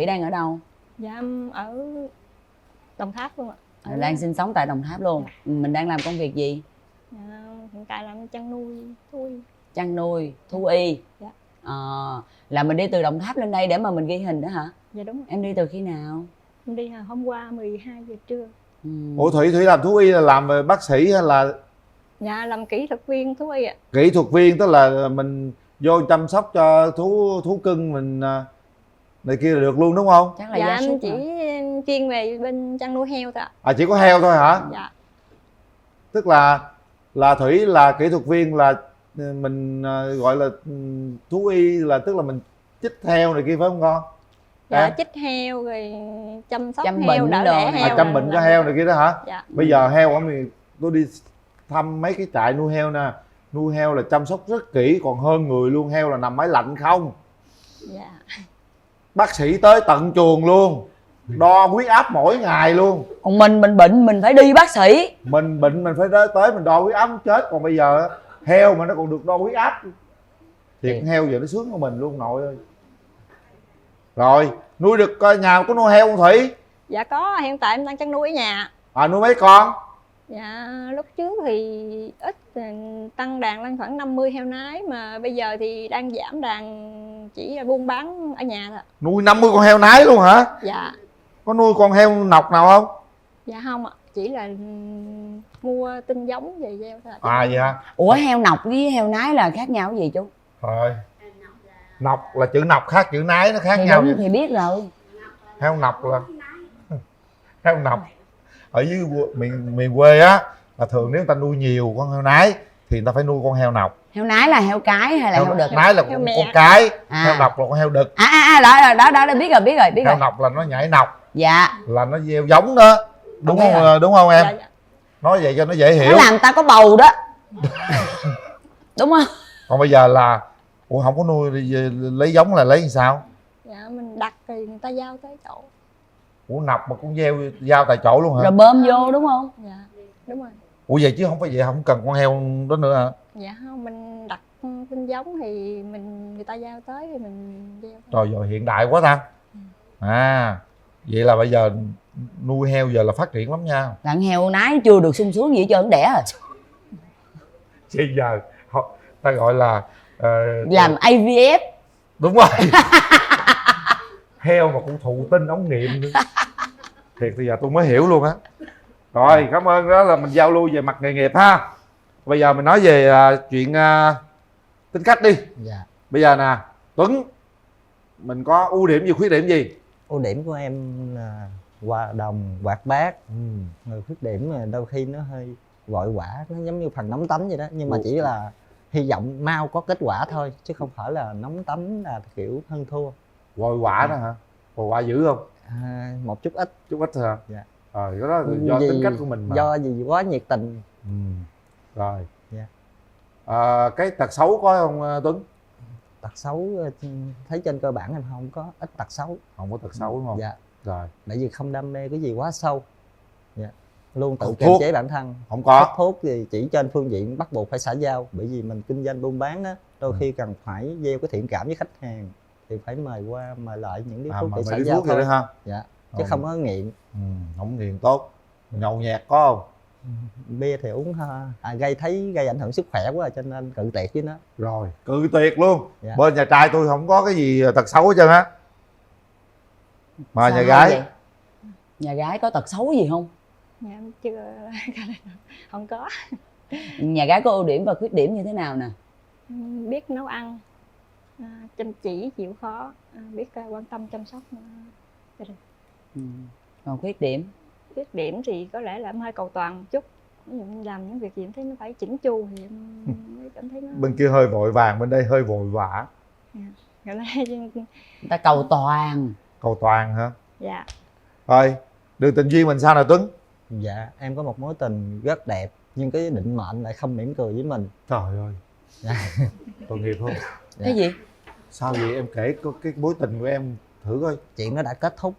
đang ở đâu? Dạ em ở Đồng Tháp luôn ạ. Đang sinh sống tại Đồng Tháp luôn. Mình đang làm công việc gì? Dạ, hiện tại làm chăn nuôi, thú y. Chăn nuôi, thú y. Dạ. Là mình đi từ Đồng Tháp lên đây để mà mình ghi hình đó hả? Dạ đúng rồi. Em đi từ khi nào? Em đi hôm qua 12 giờ trưa. Ủa Thủy làm thú y là làm bác sĩ hay là Dạ làm kỹ thuật viên thú y ạ. kỹ thuật viên, tức là mình vô chăm sóc cho thú cưng mình này kia là được luôn đúng không? Chắc là dạ gia em súc chỉ hả? chuyên về bên chăn nuôi heo thôi ạ. Chỉ có heo thôi hả? Dạ. Tức là Thủy là kỹ thuật viên, là mình gọi là thú y, là tức là mình chích heo này kia phải không con? Dạ chích heo rồi chăm sóc Chăm heo, bệnh đỡ đồ đẻ này. heo. Chăm bệnh cho heo này kia đó hả? Dạ. Bây giờ heo ở mình, tôi đi thăm mấy cái trại nuôi heo nè, nuôi heo là chăm sóc rất kỹ, còn hơn người luôn. Heo là nằm máy lạnh không, Dạ. bác sĩ tới tận chuồng luôn, đo huyết áp mỗi ngày luôn. Còn mình bệnh mình phải đi bác sĩ. Mình bệnh mình phải tới mình đo huyết áp chết. Còn bây giờ heo mà nó còn được đo huyết áp, thiệt heo giờ nó sướng của mình luôn nội ơi. Rồi nuôi được nhà có nuôi heo không Thủy? Dạ có, hiện tại em đang chăn nuôi ở nhà. Nuôi mấy con? Dạ lúc trước thì ít, tăng đàn lên khoảng 50 heo nái, mà bây giờ thì đang giảm đàn, chỉ buôn bán ở nhà thôi. Nuôi 50 con heo nái luôn hả? Dạ. Có nuôi con heo nọc nào không? Dạ không ạ, chỉ là mua tinh giống về gieo thôi. Vậy hả? Ủa heo nọc với heo nái là khác nhau cái gì chú? Rồi, nọc là chữ nọc khác chữ nái nó khác Thì nhau đúng, vậy. thì biết rồi. Heo nọc là heo nọc ở dưới miền quê á, là thường nếu người ta nuôi nhiều con heo nái thì người ta phải nuôi con heo nọc. Heo nái là heo cái hay là heo đực? Nái là con cái, heo nọc là con heo đực. Đó biết rồi. Heo nọc là nó nhảy nọc. Dạ. Là nó gieo giống đó. Đúng không? Đúng không em? Dạ. Nói vậy cho nó dễ hiểu. Nó làm ta có bầu đó. Đúng không? Còn bây giờ là không có nuôi, lấy giống là lấy làm sao? Dạ mình đặt thì người ta giao tới chỗ. Nọc mà cũng giao tại chỗ luôn hả? Rồi bơm vô đúng không? Dạ đúng rồi. Vậy chứ không phải vậy, không cần con heo đó nữa hả? Dạ không, mình đặt tinh giống thì người ta giao tới thì mình gieo. Rồi hiện đại quá ta. Vậy là bây giờ nuôi heo giờ là phát triển lắm nha. Đàn heo nái chưa được sung sướng gì hết trơn, đẻ rồi. Bây giờ ta gọi là làm IVF. Đúng rồi. Heo mà cũng thụ tinh ống nghiệm nữa. Thiệt thì giờ tôi mới hiểu luôn á. Rồi cảm ơn, đó là mình giao lưu về mặt nghề nghiệp ha. Bây giờ mình nói về chuyện tính cách đi. Dạ. Bây giờ nè Tuấn, mình có ưu điểm gì khuyết điểm gì? Ưu điểm của em là hòa đồng, hoạt bát. Rồi khuyết điểm là đôi khi nó hơi vội vã, nó giống như phần nóng tánh vậy đó, nhưng mà chỉ là hy vọng mau có kết quả thôi, chứ không phải là nóng tánh là kiểu hơn thua. Vội vã đó hả? Vội vã dữ không? Một chút ít. Chút ít hả? Dạ. Cái đó là do tính cách của mình mà. Do gì quá nhiệt tình. Rồi. Dạ. Cái tật xấu có không Tuấn? Tật xấu thấy trên cơ bản em không có ít tật xấu. Không có tật xấu đúng không? Dạ. Rồi. Tại vì không đam mê cái gì quá sâu. Dạ. Luôn tự Hút kiềm thuốc chế bản thân. Không có. Hút thuốc thì chỉ trên phương diện bắt buộc phải xã giao, bởi vì mình kinh doanh buôn bán á, đôi khi cần phải gieo cái thiện cảm với khách hàng thì phải mời qua mời lại những điếu thuốc để xã giao thôi. Ha? Dạ. Chứ không có nghiện. Không nghiện tốt. Nhậu nhẹt có không? Bia thì uống gây ảnh hưởng sức khỏe quá cho nên cự tuyệt với nó. Rồi cự tuyệt luôn. Dạ. Bên nhà trai tôi không có cái gì tật xấu hết trơn á. Mà Sao nhà gái vậy? Nhà gái có tật xấu gì không? Dạ em chưa không có. Nhà gái có ưu điểm và khuyết điểm như thế nào nè? Biết nấu ăn, chăm chỉ, chịu khó, biết quan tâm chăm sóc gia đình. Còn khuyết điểm? Khuyết điểm thì có lẽ là em hơi cầu toàn một chút. Ví dụ như làm những việc gì em thấy nó phải chỉnh chu thì em mới cảm thấy nó... Bên kia hơi vội vàng, bên đây hơi vội vã. Người ta cầu toàn. Cầu toàn hả? Dạ. Rồi đường tình duyên mình sao nào Tuấn? Dạ em có một mối tình rất đẹp, nhưng cái định mệnh lại không mỉm cười với mình. Trời ơi. Dạ. Tội nghiệp không? Cái gì? Sao vậy, em kể cái mối tình của em thử coi. Chuyện nó đã kết thúc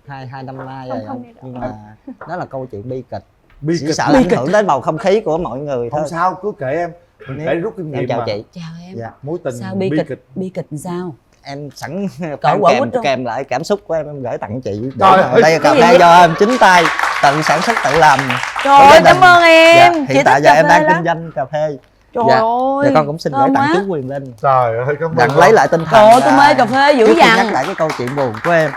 hai năm nay rồi, nhưng mà đó là câu chuyện bi kịch. Chỉ sợ ảnh hưởng đến bầu không khí của mọi người thôi. Không sao, cứ kể em. Mình kể rút kinh nghiệm. Em chào mà. chị. Chào em. Dạ. Mối tình sao bi kịch. Bi kịch sao? em sẵn Cỡ quả kèm quýt luôn. kèm lại cảm xúc của em gửi tặng chị. Để Trời mà ơi, đây cà cái phê gì? do em chính tay tự sản xuất tự làm. Trời ơi, cảm ơn em. Dạ, Chị hiện tại thích giờ cà em phê đang lắm. kinh doanh cà phê. Trời Dạ. ơi, Dạ, con cũng xin gửi thơm tặng quá. chú Quyền Linh. Trời ơi, cảm ơn Đặng con. lấy lại tinh thần. Trời ơi, tôi và mê cà phê dữ trước khi dằn. nhắc lại cái câu chuyện buồn của em.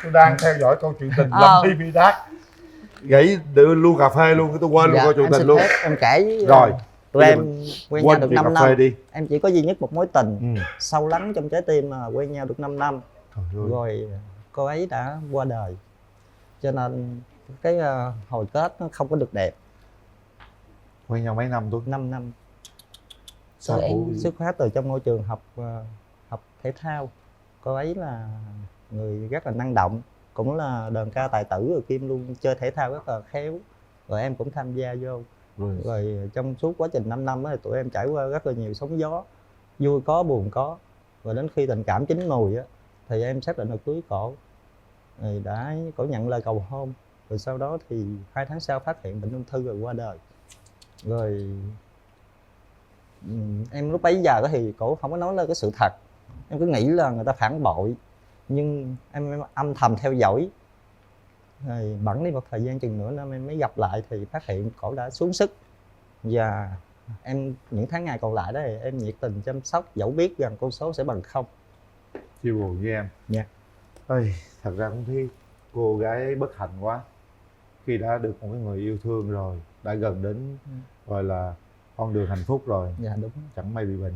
Tôi đang theo dõi câu chuyện tình Ờ. Lâm Thi Bi Đát. Gãy đưa luôn cà phê luôn, tôi quên luôn Dạ, câu chuyện em tình xin luôn. phép em kể với, Rồi. tụi bây giờ em mình quen quên nhau được chuyện 5 cà phê năm. đi. Em chỉ có duy nhất một mối tình Ừ. sâu lắng trong trái tim mà quen nhau được 5 năm. Trời ơi. Rồi cô ấy đã qua đời. Cho nên cái hồi kết nó không có được đẹp. Quen nhau mấy năm tôi? 5 năm. Sao Em cô- xuất phát từ trong môi trường học thể thao. Cô ấy là người rất là năng động, cũng là đờn ca tài tử, rồi Kim luôn chơi thể thao rất là khéo. Rồi em cũng tham gia vô. Rồi trong suốt quá trình 5 năm ấy, tụi em trải qua rất là nhiều sóng gió, vui có buồn có. Rồi đến khi tình cảm chín mùi á, thì em xác định là cưới cổ. Rồi cổ nhận lời cầu hôn. Rồi sau đó thì 2 tháng sau phát hiện bệnh ung thư rồi qua đời. Rồi em lúc bấy giờ thì cổ không có nói lên cái sự thật. Em cứ nghĩ là người ta phản bội. Nhưng em âm thầm theo dõi. Rồi bẵng đi một thời gian chừng nửa năm em mới gặp lại thì phát hiện cổ đã xuống sức. Và em những tháng ngày còn lại đó thì em nhiệt tình chăm sóc, dẫu biết rằng con số sẽ bằng không. Chia buồn với em. Dạ. Ôi, thật ra cũng thấy cô gái ấy bất hạnh quá. Khi đã được một cái người yêu thương rồi, đã gần đến gọi là con đường hạnh phúc rồi. Dạ đúng. Chẳng may bị bệnh.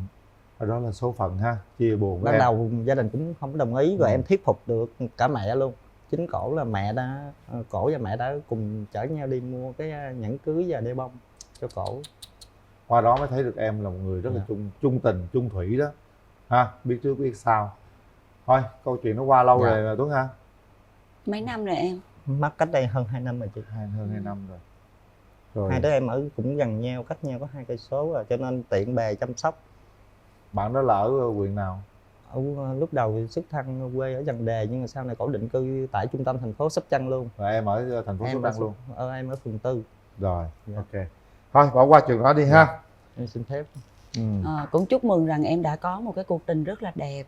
Và đó là số phận ha. Chia buồn với Ban em. đầu gia đình cũng không có đồng ý. Rồi Ừ. em thuyết phục được cả mẹ luôn. Chính cổ là cổ và mẹ đã cùng chở nhau đi mua cái nhẫn cưới và đeo bông cho cổ. Qua đó mới thấy được em là một người rất là trung tình, trung thủy đó ha, biết trước biết sau. Thôi câu chuyện nó qua lâu Dạ. rồi mà Tuấn ha. Mấy năm rồi em? Mất cách đây hơn 2 năm rồi chị. Hơn 2 năm rồi. Rồi. Hai đứa em ở cũng gần nhau, cách nhau có 2 cây số rồi, cho nên tiện bề chăm sóc. Bạn đó là ở huyện nào? Ở lúc đầu thì xuất thân quê ở Dần Đề, nhưng mà sau này cổ định cư tại trung tâm thành phố Sóc Trăng luôn. Rồi em ở thành phố Sóc Trăng luôn. Em ở phường 4. Rồi, Dạ. ok. Thôi bỏ qua chuyện đó đi ha. Em xin phép. Cũng chúc mừng rằng em đã có một cái cuộc tình rất là đẹp,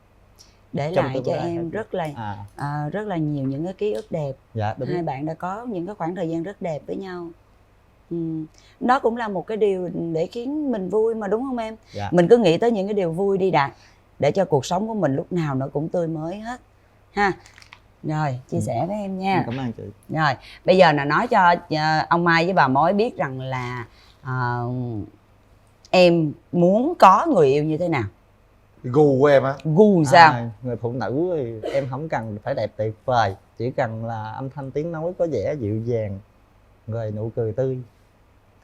để Trong lại tương cho lai em hả? rất là nhiều những cái ký ức đẹp. Dạ, đúng. Hai bạn đã có những cái khoảng thời gian rất đẹp với nhau. Đó cũng là một cái điều để khiến mình vui mà, đúng không em? Dạ. Mình cứ nghĩ tới những cái điều vui đi đã, để cho cuộc sống của mình lúc nào nó cũng tươi mới hết ha. Rồi chia sẻ với em nha. Cảm ơn chị. Rồi bây giờ là nói cho ông Mai với bà Mối biết rằng là em muốn có người yêu như thế nào. Gu của em á? Gu sao? Người phụ nữ thì em không cần phải đẹp tuyệt vời, chỉ cần là âm thanh tiếng nói có vẻ dịu dàng, rồi nụ cười tươi.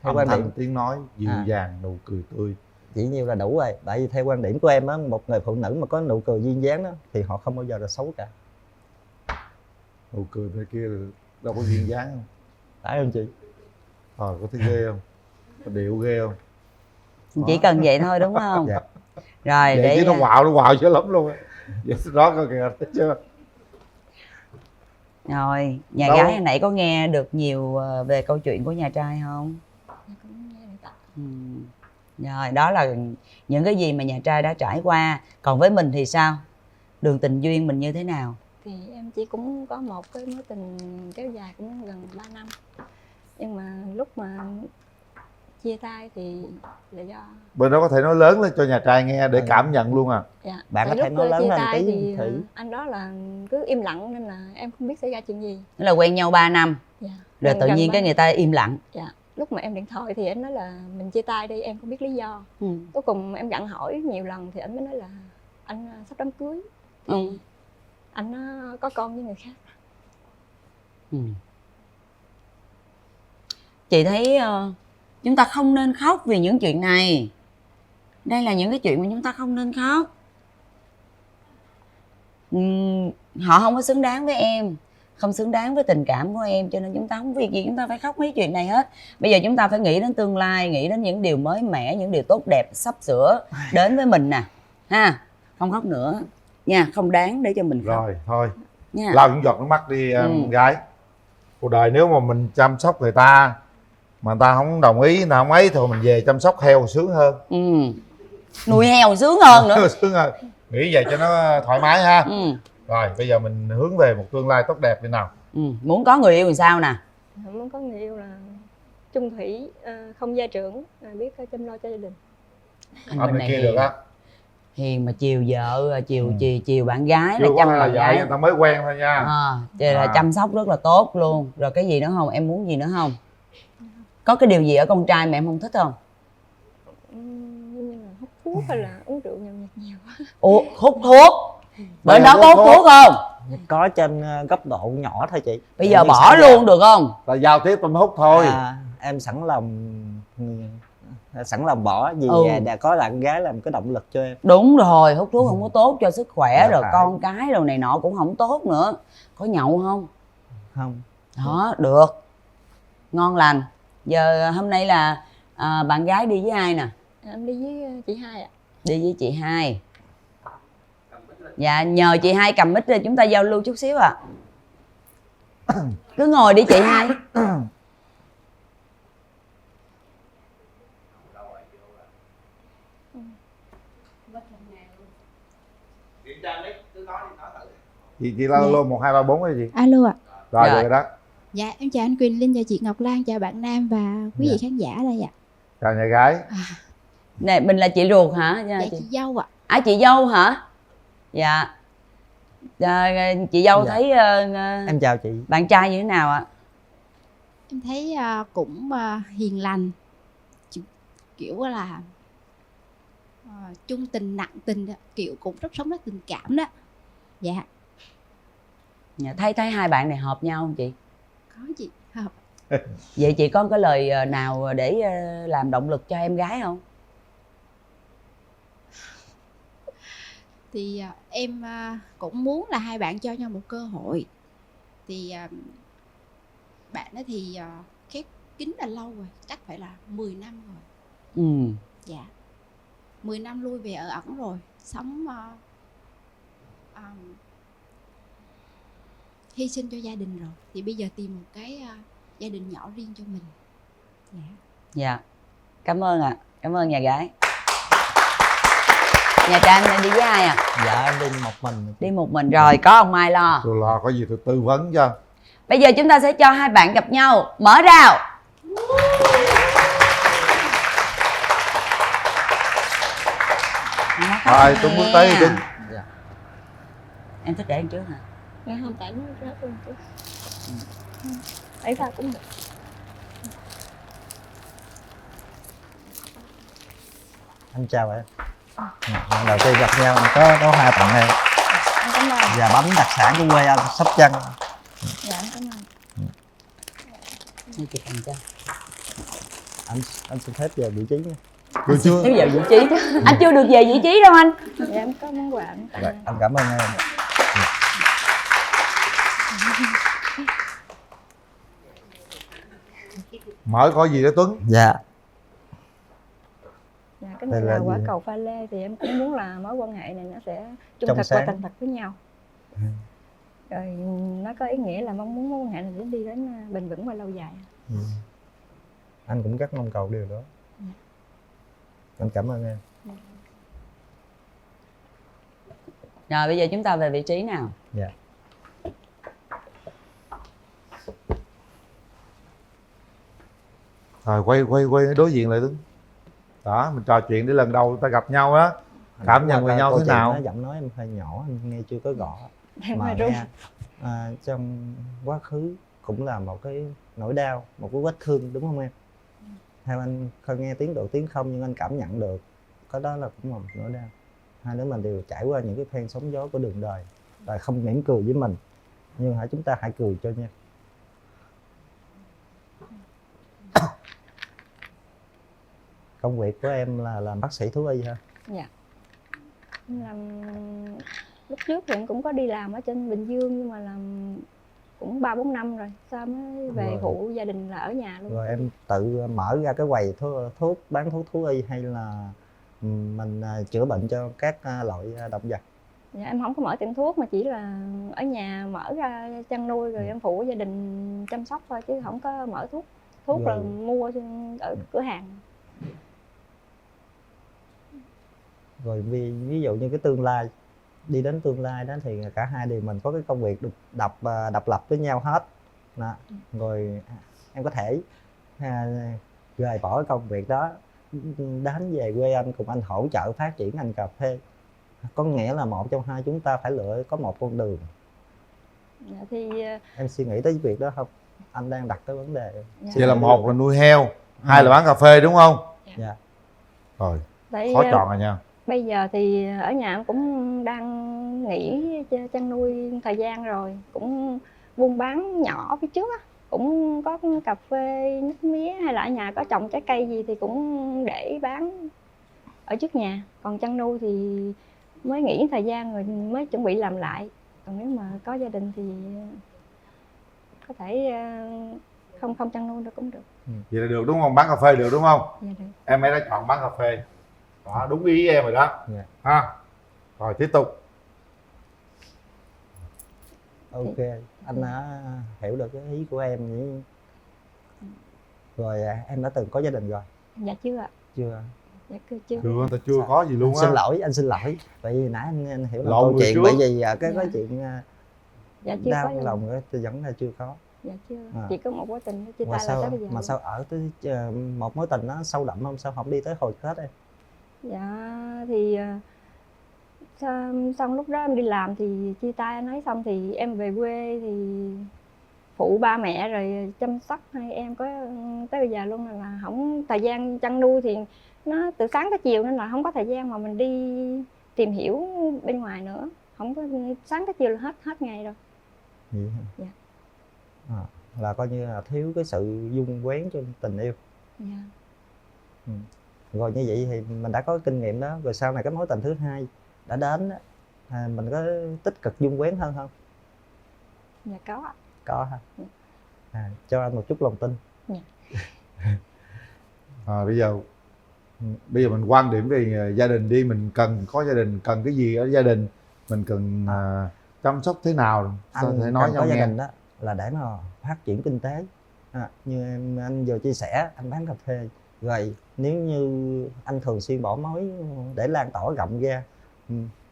Âm thanh tiếng nói dịu dàng, nụ cười tươi. Chỉ nhiêu là đủ rồi. Tại vì theo quan điểm của em á, một người phụ nữ mà có nụ cười duyên dáng đó thì họ không bao giờ là xấu cả. Nụ cười thế kia là đâu có duyên dáng không? Phải không chị? Có thấy ghê không? Có điệu ghê không? Chỉ cần vậy thôi đúng không? Dạ. Rồi vậy để chứ nó quạo dữ lắm luôn á. Vậy đó coi kìa, thấy chưa? Rồi nhà Đâu? gái hồi nãy có nghe được nhiều về câu chuyện của nhà trai không? Rồi đó là những cái gì mà nhà trai đã trải qua. Còn với mình thì sao? Đường tình duyên mình như thế nào? Thì em chỉ cũng có một cái mối tình kéo dài cũng gần 3 năm. Nhưng mà lúc mà chia tay thì là do Bên đó có thể nói lớn lên cho nhà trai nghe để cảm nhận luôn à. dạ. Bạn Tại có thể lúc nói lớn chia lên tay tí thì thử. anh đó là cứ im lặng nên là em không biết xảy ra chuyện gì. Tức là quen nhau 3 năm. Dạ. Rồi tự Gần nhiên 3 cái người ta im lặng. Dạ. Lúc mà em điện thoại thì anh nói là mình chia tay đi, em không biết lý do. Cuối cùng em gặng hỏi nhiều lần thì anh mới nói là anh sắp đám cưới. Anh có con với người khác. Chị thấy chúng ta không nên khóc vì những chuyện này. Đây là những cái chuyện mà chúng ta không nên khóc. Họ không có xứng đáng với em, không xứng đáng với tình cảm của em, cho nên chúng ta không việc gì chúng ta phải khóc mấy chuyện này hết. Bây giờ chúng ta phải nghĩ đến tương lai, nghĩ đến những điều mới mẻ, những điều tốt đẹp sắp sửa đến với mình nè ha. Không khóc nữa nha, không đáng để cho mình khóc. Rồi thôi nha. lau những giọt nước mắt đi gái. Cuộc đời nếu mà mình chăm sóc người ta mà người ta không đồng ý, người ta không ấy, thôi mình về chăm sóc heo sướng hơn. Nuôi heo sướng hơn nữa. Sướng hơn. nghĩ vậy cho nó thoải mái ha. Rồi bây giờ mình hướng về một tương lai tốt đẹp đi nào. Muốn có người yêu thì sao nè? Muốn có người yêu là chung thủy, không gia trưởng, biết chăm lo cho gia đình. Anh này kia được á. Hiền mà chiều vợ, chiều bạn gái, là chăm bạn gái. Người ta mới quen thôi nha. Là chăm sóc rất là tốt luôn. Rồi cái gì nữa không? Em muốn gì nữa không? Có cái điều gì ở con trai mà em không thích không? Như là hút thuốc hay là uống rượu nhậu nhẹt nhiều quá. Ủa, hút thuốc? Bên đó có hút thuốc không? Có trên góc độ nhỏ thôi chị. Bây giờ bỏ luôn được không? Là giao tiếp tôi mới hút thôi. Em sẵn lòng bỏ vì đã có bạn gái làm cái động lực cho em. Đúng rồi, hút thuốc không có tốt cho sức khỏe. Dạ rồi phải. Con cái rồi này nọ cũng không tốt nữa. Có nhậu không? Không. Đó, được. Ngon lành. Giờ hôm nay là bạn gái đi với ai nè? Em đi với chị Hai ạ. Đi với chị Hai. Dạ, nhờ chị Hai cầm mic ra chúng ta giao lưu chút xíu ạ. Cứ ngồi đi chị Hai. Chị alo 1 2 3 4 cái gì? Alo ạ. Rồi được rồi đó. Dạ em chào anh Quyền Linh, chào chị Ngọc Lan, chào bạn Nam và quý vị khán giả đây ạ. Chào nhà gái. Nè, mình là chị ruột hả? Dạ chị dâu ạ. Chị dâu hả? Dạ. Chị dâu thấy em chào chị. Bạn trai như thế nào ạ? Em thấy cũng hiền lành, kiểu là chung tình nặng tình, kiểu cũng sống rất tình cảm đó. Dạ. Thấy hai bạn này hợp nhau không chị? Có chị, hợp. Vậy chị có cái lời nào để làm động lực cho em gái không? Thì em cũng muốn là hai bạn cho nhau một cơ hội. Thì bạn ấy thì khép kín là lâu rồi, chắc phải là 10 năm rồi. Dạ. 10 năm lui về ở ẩn rồi, sống hy sinh cho gia đình rồi. Thì bây giờ tìm một cái gia đình nhỏ riêng cho mình. Dạ. Dạ. Cảm ơn ạ. Cảm ơn nhà gái. Nhà trai em đi với ai à? Dạ em đi một mình. Đi một mình rồi, có ông Mai lo. Tôi lo, có gì tôi tư vấn cho. Bây giờ chúng ta sẽ cho hai bạn gặp nhau. Mở rào. Rồi, Tuấn bước tới Tuấn. Em thích để em trước hả? Dạ không, tại nó rớt luôn chứ. Ấy ra cũng được. Anh chào em. Lần đầu tiên gặp nhau có hai tặng em. Em cảm ơn. Và bánh đặc sản của quê anh, Sóc Trăng. Dạ em cảm ơn. Chị cầm cho. Anh xin phép về vị trí nha. Chưa chưa. Nếu về vị trí chứ. Anh chưa được về vị trí đâu anh. Dạ em có món quà anh tặng. Anh cảm ơn em. Mở có gì đó Tuấn? Dạ. Dạ, cái này là quả cầu pha lê, thì em cũng muốn là mối quan hệ này nó sẽ chung thật và thành thật với nhau. Rồi nó có ý nghĩa là mong muốn mối quan hệ này đến đi đến bền vững và lâu dài. Anh cũng rất mong cầu điều đó. Anh cảm ơn em. Rồi bây giờ chúng ta về vị trí nào. Dạ. Rồi quay đối diện lại Tuấn. Đó, mình trò chuyện để lần đầu ta gặp nhau á. Cảm nhận về nhau thế nào? Giọng nói em hơi nhỏ, anh nghe chưa có rõ. Mà nghe, trong quá khứ cũng là một cái nỗi đau, một cái vết thương, đúng không em? Theo anh không nghe tiếng độ tiếng không, nhưng anh cảm nhận được có đó là cũng là một nỗi đau. Hai đứa mình đều trải qua những cái phen sóng gió của đường đời, rồi không mỉm cười với mình, nhưng chúng ta hãy cười cho nhau. Công việc của em là làm bác sĩ thú y hả? dạ. Em làm lúc trước thì em cũng có đi làm ở trên Bình Dương, nhưng mà làm cũng 3-4 năm rồi, sau mới về Rồi. phụ gia đình là ở nhà luôn. Rồi em tự mở ra cái quầy thuốc bán thuốc thú y, hay là mình chữa bệnh cho các loại động vật? Dạ, em không có mở tiệm thuốc mà chỉ là ở nhà mở ra chăn nuôi, rồi em phụ gia đình chăm sóc thôi, chứ không có mở thuốc. Thuốc là mua ở cửa hàng. Rồi ví dụ như cái tương lai, đi đến tương lai đó thì cả hai đều mình có cái công việc độc lập với nhau hết đó. Rồi em có thể rời bỏ cái công việc đó, đến về quê anh cùng anh hỗ trợ phát triển ngành cà phê. Có nghĩa là một trong hai chúng ta phải lựa có một con đường. Dạ, thì Em suy nghĩ tới cái việc đó không? Anh đang đặt cái vấn đề. Vậy là một là nuôi heo, hai là bán cà phê đúng không? Dạ. Rồi, Tại, khó chọn rồi nha. Bây giờ thì ở nhà em cũng đang nghỉ chăn nuôi thời gian rồi, cũng buôn bán nhỏ phía trước á, cũng có cà phê, nước mía hay là ở nhà có trồng trái cây gì thì cũng để bán ở trước nhà. Còn chăn nuôi thì mới nghỉ thời gian rồi mới chuẩn bị làm lại. Còn nếu mà có gia đình thì có thể không chăn nuôi được cũng được. Vậy là được đúng không? Bán cà phê được đúng không? Dạ được. Em ấy đã chọn bán cà phê. Đó, đúng ý em rồi đó. Ha. Rồi tiếp tục. Ok, anh đã hiểu được cái ý của em vậy. Rồi em đã từng có gia đình rồi? Dạ chưa ạ. Chưa. Dạ chưa. Chưa, ta chưa có gì luôn á. Anh xin lỗi. Tại vì nãy anh hiểu là Lộn câu người chuyện trước. bởi vì cái chuyện Dạ chưa đau có lòng đó thì vẫn là chưa có. Dạ chưa. À. Chỉ có một mối tình chia Mà tay là tới bây giờ. mà sao ở tới một mối tình nó sâu đậm không? Sao không đi tới hồi kết em? Dạ thì xong lúc đó em đi làm thì chia tay anh ấy xong thì em về quê thì phụ ba mẹ rồi chăm sóc hai em có tới bây giờ luôn, là không thời gian chăn nuôi thì nó từ sáng tới chiều nên là không có thời gian mà mình đi tìm hiểu bên ngoài nữa, không có sáng tới chiều là hết ngày rồi. Vậy hả? Dạ. Là coi như là thiếu cái sự dung quén trong tình yêu. Dạ. Rồi như vậy thì mình đã có kinh nghiệm đó, rồi sau này cái mối tình thứ hai đã đến đó, mình có tích cực dung quén hơn không? Dạ có ạ. Có ha. Cho anh một chút lòng tin. Dạ. Bây giờ mình quan điểm về gia đình đi, mình cần có gia đình, cần cái gì ở gia đình, mình cần chăm sóc thế nào, Anh thể nói cần có nhau gia nghe. đình đó là để mà phát triển kinh tế. Như anh vừa chia sẻ, anh bán cà phê, rồi nếu như anh thường xuyên bỏ mối để lan tỏa rộng ra,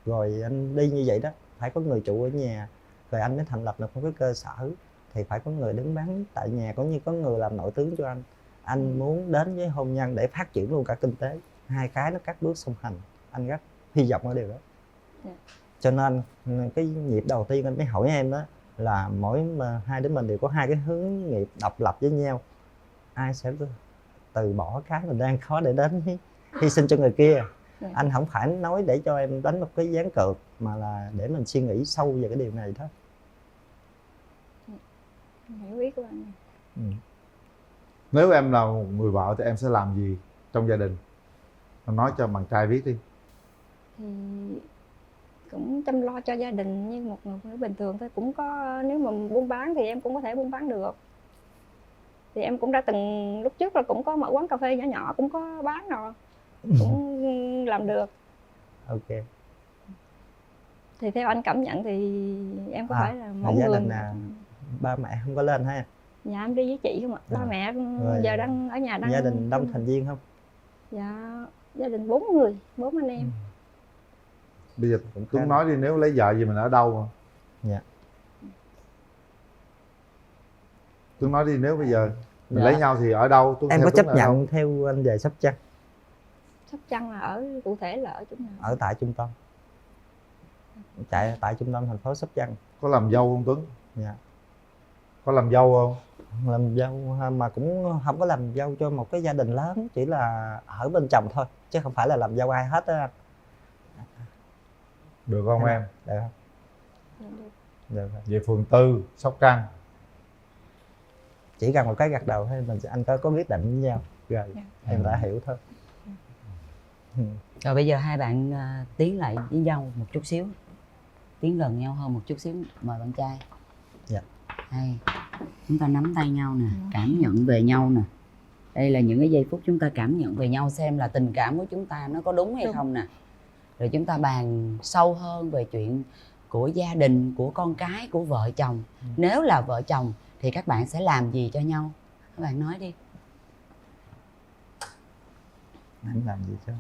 rồi anh đi như vậy đó, phải có người trụ ở nhà, rồi anh mới thành lập được một cái cơ sở, thì phải có người đứng bán tại nhà, cũng như có người làm nội tướng cho anh. Anh muốn đến với hôn nhân để phát triển luôn cả kinh tế, hai cái nó các bước song hành, anh rất hy vọng ở điều đó. Cho nên cái nhịp đầu tiên anh mới hỏi em đó là hai đứa mình đều có hai cái hướng nghiệp độc lập với nhau, ai sẽ từ bỏ cái mình đang khó để đến hy sinh cho người kia. Anh không phải nói để cho em đánh một cái ván cược, mà là để mình suy nghĩ sâu về cái điều này đó. Hiểu ý của anh. Nếu em là một người vợ thì em sẽ làm gì trong gia đình? Em nói cho bạn trai biết đi. Thì cũng chăm lo cho gia đình như một người phụ nữ bình thường thôi, cũng có nếu mà buôn bán thì em cũng có thể buôn bán được. Thì em cũng đã từng lúc trước là cũng có mở quán cà phê nhỏ nhỏ, cũng có bán rồi, cũng làm được. Ok. Thì theo anh cảm nhận thì em có phải là mẫu gia người đình ba mẹ không có lên ha? Dạ em đi với chị không ạ. Ba mẹ giờ đang ở nhà đang. Gia đình đông thành viên không? Dạ gia đình 4 người, 4 anh em. Bây giờ Tuấn nói đi, nếu lấy vợ gì mình ở đâu mà? Dạ. Tuấn nói đi, nếu bây giờ mình lấy nhau thì ở đâu? Em có chấp nhận theo anh về Sóc Trăng? Sóc Trăng là ở cụ thể là ở chỗ nào? Ở tại trung tâm. Tại trung tâm thành phố Sóc Trăng. Có làm dâu không Tuấn? Dạ. Có làm dâu không? Làm dâu mà cũng không có làm dâu cho một cái gia đình lớn, chỉ là ở bên chồng thôi, chứ không phải là làm dâu ai hết á. Được không em? Được không? Được. Về phường 4, Sóc Trăng. Chỉ cần một cái gật đầu thôi, anh có quyết định với nhau rồi, em đã hiểu thôi. Rồi bây giờ hai bạn tiến lại với nhau một chút xíu, tiến gần nhau hơn một chút xíu, mời bạn trai. Dạ. Hay. Chúng ta nắm tay nhau nè, cảm nhận về nhau nè. Đây là những cái giây phút chúng ta cảm nhận về nhau, xem là tình cảm của chúng ta nó có đúng hay không nè. Rồi chúng ta bàn sâu hơn về chuyện của gia đình, của con cái, của vợ chồng. Nếu là vợ chồng thì các bạn sẽ làm gì cho nhau? Các bạn nói đi. Anh làm gì cho?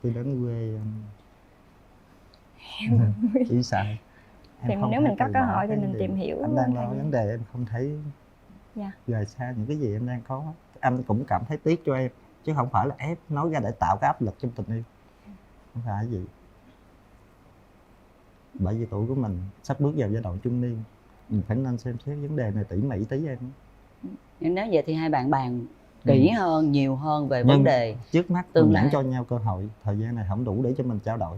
Tôi đến quê chỉ sợ thì nếu mình có cơ hội thì mình tìm hiểu. Anh đang lo vấn đề em không thấy rời xa những cái gì em đang có. Anh cũng cảm thấy tiếc cho em, chứ không phải là ép nói ra để tạo cái áp lực trong tình yêu, không phải gì. Bởi vì tuổi của mình sắp bước vào giai đoạn trung niên, mình phải nên xem xét vấn đề này tỉ mỉ tí em. Nhưng nếu vậy thì hai bạn bàn kỹ hơn, nhiều hơn về Nhưng vấn đề trước mắt tương mình lai. vẫn cho nhau cơ hội, thời gian này không đủ để cho mình trao đổi.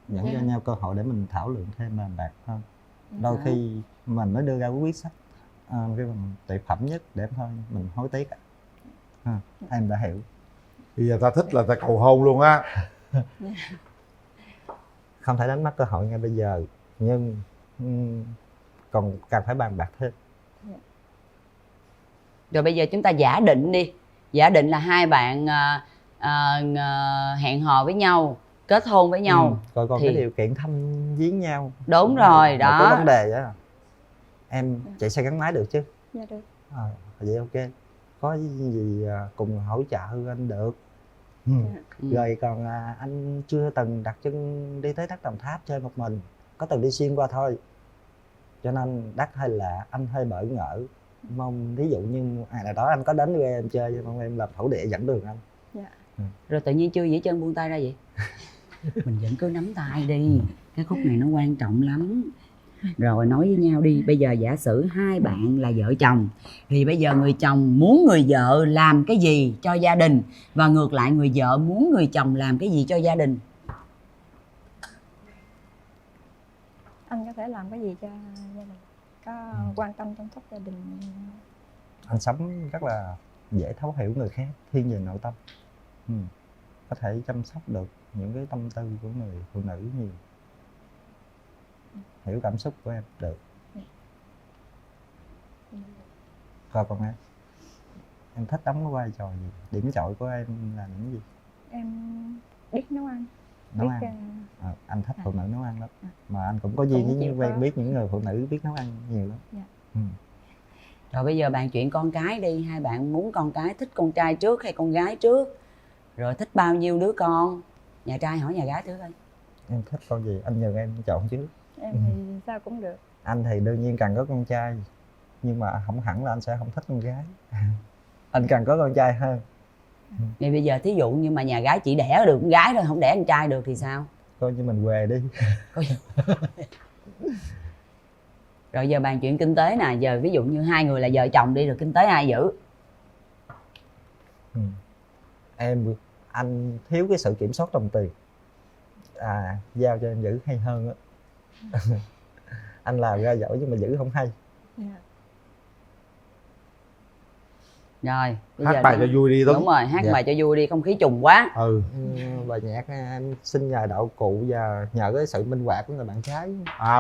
Vẫn cho nhau cơ hội để mình thảo luận thêm, bàn bạc hơn. Đôi khi mình mới đưa ra cái quyết sách cái mình tuyệt phẩm nhất để thôi mình hối tiếc. Em đã hiểu. Bây giờ ta thích là ta cầu hôn luôn á. Không thể đánh mất cơ hội ngay bây giờ, nhưng còn cần phải bàn bạc thêm. Rồi bây giờ chúng ta giả định đi. Giả định là hai bạn hẹn hò với nhau, kết hôn với nhau. Rồi còn thì... cái điều kiện thăm viếng nhau. Đúng rồi, đó. Một cái vấn đề đó. Em chạy xe gắn máy được chứ? Dạ được. Vậy ok. Có gì cùng hỗ trợ anh được. Rồi còn anh chưa từng đặt chân đi tới Đất Đồng Tháp chơi một mình, có từng đi xuyên qua thôi, cho nên đất hơi lạ, anh hơi bỡ ngỡ. Mong ví dụ như ngày đó anh có đến với em chơi, mong em làm thổ địa dẫn đường anh. Rồi tự nhiên chưa dĩ chân buông tay ra vậy? Mình vẫn cứ nắm tay đi, cái khúc này nó quan trọng lắm. Rồi nói với nhau đi. Bây giờ giả sử hai bạn là vợ chồng, thì bây giờ người chồng muốn người vợ làm cái gì cho gia đình, và ngược lại người vợ muốn người chồng làm cái gì cho gia đình. Anh có thể làm cái gì cho gia đình, có quan tâm chăm sóc gia đình. Anh sống rất là dễ thấu hiểu người khác, thiên về nội tâm. Có thể chăm sóc được những cái tâm tư của người phụ nữ nhiều, hiểu cảm xúc của em được. Coi còn em thích đóng cái vai trò gì, điểm trội của em là những gì? Em biết nấu ăn. Nấu ăn. Anh thích phụ nữ nấu ăn lắm. Mà anh cũng có duyên với quen biết những người phụ nữ biết nấu ăn nhiều lắm. Rồi bây giờ bàn chuyện con cái đi. Hai bạn muốn con cái, thích con trai trước hay con gái trước? Rồi thích bao nhiêu đứa con? Nhà trai hỏi nhà gái trước thôi. Em thích con gì anh nhờ em chọn trước. Em thì sao cũng được. Anh thì đương nhiên cần có con trai, nhưng mà không hẳn là anh sẽ không thích con gái. Anh cần có con trai hơn. Thì bây giờ thí dụ như mà nhà gái chỉ đẻ được con gái thôi, không đẻ con trai được thì sao? Coi như mình què đi. Rồi giờ bàn chuyện kinh tế nè. Giờ ví dụ như hai người là vợ chồng đi, rồi kinh tế ai giữ? Anh thiếu cái sự kiểm soát đồng tiền, giao cho em giữ hay hơn á. Anh làm ra giỏi nhưng mà giữ không hay. Rồi bây hát giờ bài cho vui đi Tuấn. Đúng rồi, hát bài cho vui đi, không khí trùng quá. Bài nhạc em xin nhờ đạo cụ và nhờ cái sự minh họa của người bạn gái.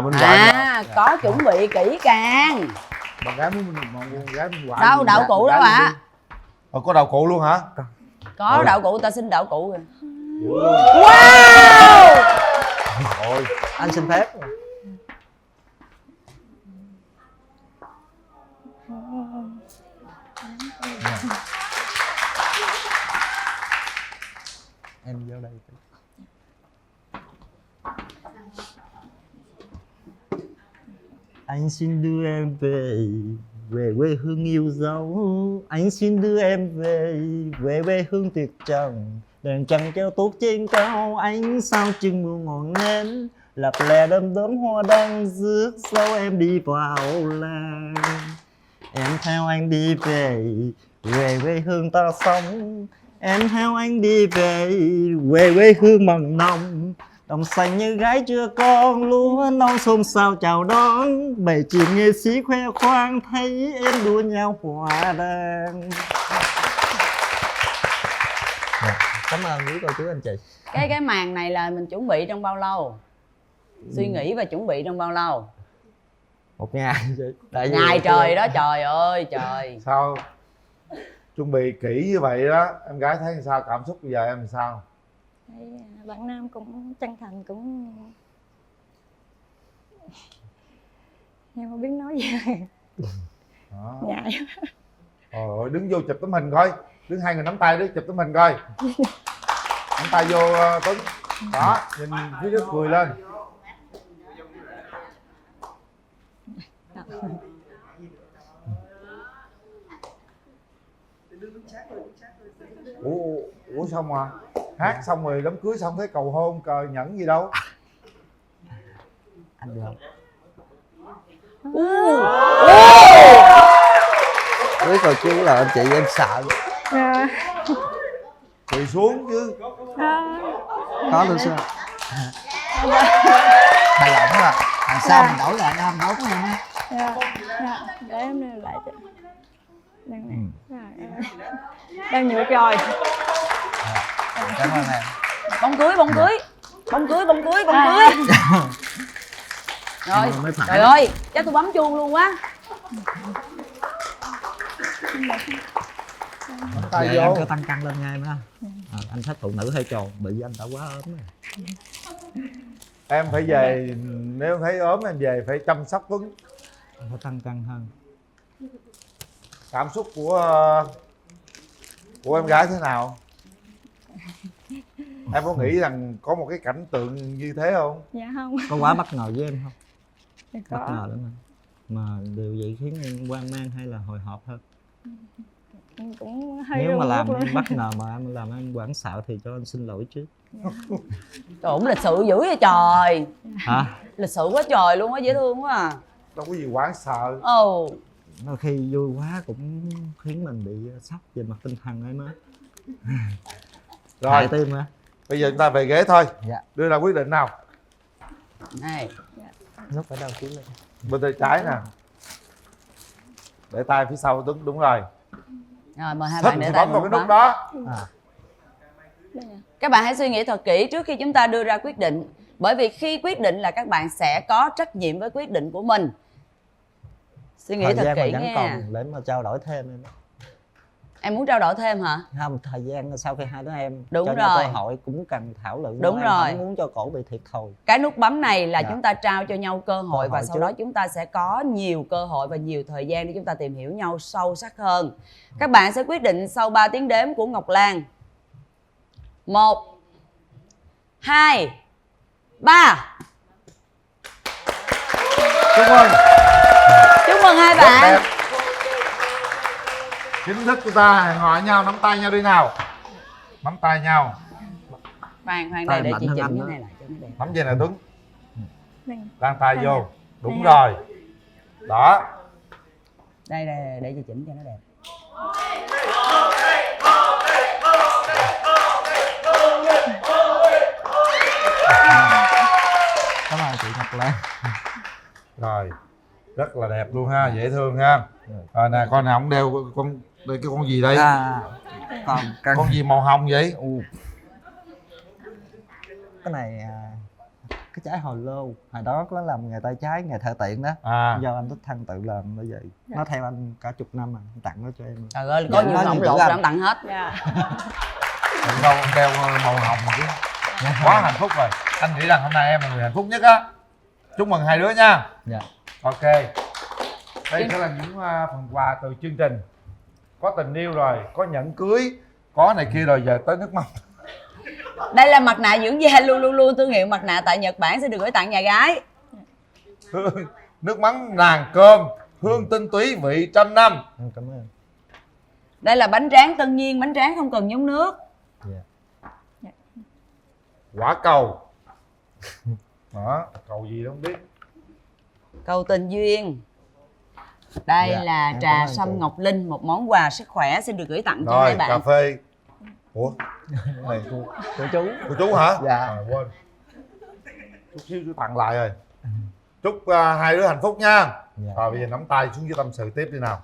Minh họa có chuẩn bị kỹ càng. Bạn gái muốn gái minh họa. Đâu đạo cụ đó ạ? Có đạo cụ luôn hả? Có đạo cụ, ta xin đạo cụ rồi. Wow! Anh xin phép. Em vô đây. Anh xin đưa em về quê hương yêu dấu. Anh xin đưa em về quê hương tuyệt trần. Đèn trăng treo tốt trên cao, ánh sao chừng mưa ngọn nến, lập lè đom đóm hoa đăng rước dâu em đi vào làng. Em theo anh đi về quê hương ta sống. Em theo anh đi về quê hương mầm nồng. Đồng xanh như gái chưa con, lúa non xôn xao chào đón. Bầy chim nghệ sĩ khoe khoang thấy em đua nhau hòa đàn. Cảm ơn quý cô chú anh chị. Cái màn này là mình chuẩn bị trong bao lâu? Suy nghĩ và chuẩn bị trong bao lâu? Một ngày. Ngày trời đó, trời ơi trời. Sao chuẩn bị kỹ như vậy đó, em gái thấy sao, cảm xúc bây giờ em sao? Thấy bạn nam cũng chân thành, cũng em không biết nói gì. Ngại. Đứng vô chụp tấm hình coi, đứng hai người nắm tay đấy chụp tấm hình coi. nắm tay vô Tuấn. Đó, nhìn phía trước cười lên. Ủa xong à? Hát xong rồi đám cưới xong thấy cầu hôn cờ nhẫn gì đâu. Anh được không? Biết rồi chứ là anh chị em sợ. Quỳ xuống chứ. Có luôn sao? Thầy lỏng à. Lần sau mình đổi lại anh đốt luôn á. Để em đưa lại cho. Đang này. Đang nhựa rồi. Cảm ơn em. Bông cưới. Rồi, trời ơi, chắc tôi bấm chuông luôn quá. Tay Vậy vô. anh cho tăng cân lên nha em ha. Anh thấy phụ nữ hơi tròn, bị anh đã quá ốm rồi. Em phải về, nếu thấy ốm em về phải chăm sóc Tuấn. Phải tăng cân hơn. Cảm xúc của em gái thế nào? Em có nghĩ rằng có một cái cảnh tượng như thế không? Dạ không. Có quá bất ngờ với em không? Dạ Bất có. ngờ lắm mà điều gì khiến em hoang mang hay là hồi hộp hơn? Em cũng hơi Nếu mà run làm run em luôn. bất ngờ mà em làm em hoảng sợ thì cho anh xin lỗi trước. Trời, ổng lịch sự dữ vậy trời. Hả? Lịch sự quá trời luôn á, dễ thương quá à. Đâu có gì hoảng sợ. Ồ. Đôi khi vui quá cũng khiến mình bị sốc về mặt tinh thần em á. Rồi, Hại tim á. bây giờ chúng ta về ghế thôi. Dạ. Đưa ra quyết định nào. Này. Nút ở đâu kiếm lên. Bên tay trái nè. Để tay phía sau Tuấn, đúng rồi. Rồi mời hai Thích bạn để thì tay bấm vào vào cái nút nút đó. đó. Các bạn hãy suy nghĩ thật kỹ trước khi chúng ta đưa ra quyết định. Bởi vì khi quyết định là các bạn sẽ có trách nhiệm với quyết định của mình. Suy nghĩ Thời thật gian kỹ mà vẫn nha. còn để mà trao đổi thêm em. Em muốn trao đổi thêm hả? Không, thời gian sau khi hai đứa em Đúng cho nhau rồi. cơ hội cũng cần thảo luận. Đúng Em rồi. không muốn cho cổ bị thiệt thòi. Cái nút bấm này là Dạ. chúng ta trao cho nhau cơ hội, Cơ và hội sau trước. đó chúng ta sẽ có nhiều cơ hội và nhiều thời gian để chúng ta tìm hiểu nhau sâu sắc hơn. Các bạn sẽ quyết định sau 3 tiếng đếm của Ngọc Lan. 1 2 3. Chúc mừng. Chúc mừng hai Rất bạn. đẹp. Chính thức chúng ta hẹn hò nhau, nắm tay nhau đi nào. Nắm tay nhau. Khoan Tay đây để mạnh chị hơn chỉnh anh cái đó. này lại cho nó đẹp. Nắm về nè Tuấn. Vâng. Đang tay Đây vô. nè. Đúng Đây rồi. Đó. Đây để chị chỉnh cho nó đẹp. Cảm ơn chị Ngọc Lan. Rồi. Rất là đẹp luôn ha, dễ thương ha. Rồi nè, con này không đeo con đây, cái con gì đây? Con gì màu hồng vậy? Cái này cái trái hồi lô, hồi đó nó làm nghề tay trái, nghề thợ tiện đó. À. Do anh Thích Thăng tự làm như vậy. Dạ. Nó theo anh cả chục năm rồi, anh tặng nó cho em. Trời ơi, có nhiều mỏng lột em tặng hết. Đừng đâu đeo màu hồng chứ. Quá hạnh phúc rồi. Anh nghĩ rằng hôm nay em là người hạnh phúc nhất á. Chúc mừng hai đứa nha. Dạ. Ok. Đây sẽ là những phần quà từ chương trình. Có tình yêu rồi, có nhẫn cưới, có này kia rồi, giờ tới nước mắm. Đây là mặt nạ dưỡng da luôn thương hiệu mặt nạ tại Nhật Bản sẽ được gửi tặng nhà gái. Nước mắm nàng cơm, hương tinh túy vị 100 năm. Cảm ơn. Đây là bánh tráng Tân Nhiên, bánh tráng không cần nhúng nước. Quả cầu. Đó, cầu gì đó không biết. Cầu tình duyên. Đây Dạ, là em trà cảm ơn sâm chị. Ngọc Linh, một món quà sức khỏe xin được gửi tặng cho Rồi, hai bạn. cà phê. Ủa? Này của chú. Của chú hả? Dạ. À, quên. Chút xíu chú tặng lại rồi. Chúc hai đứa hạnh phúc nha. Dạ. Rồi bây giờ nắm tay xuống dưới tâm sự tiếp đi nào.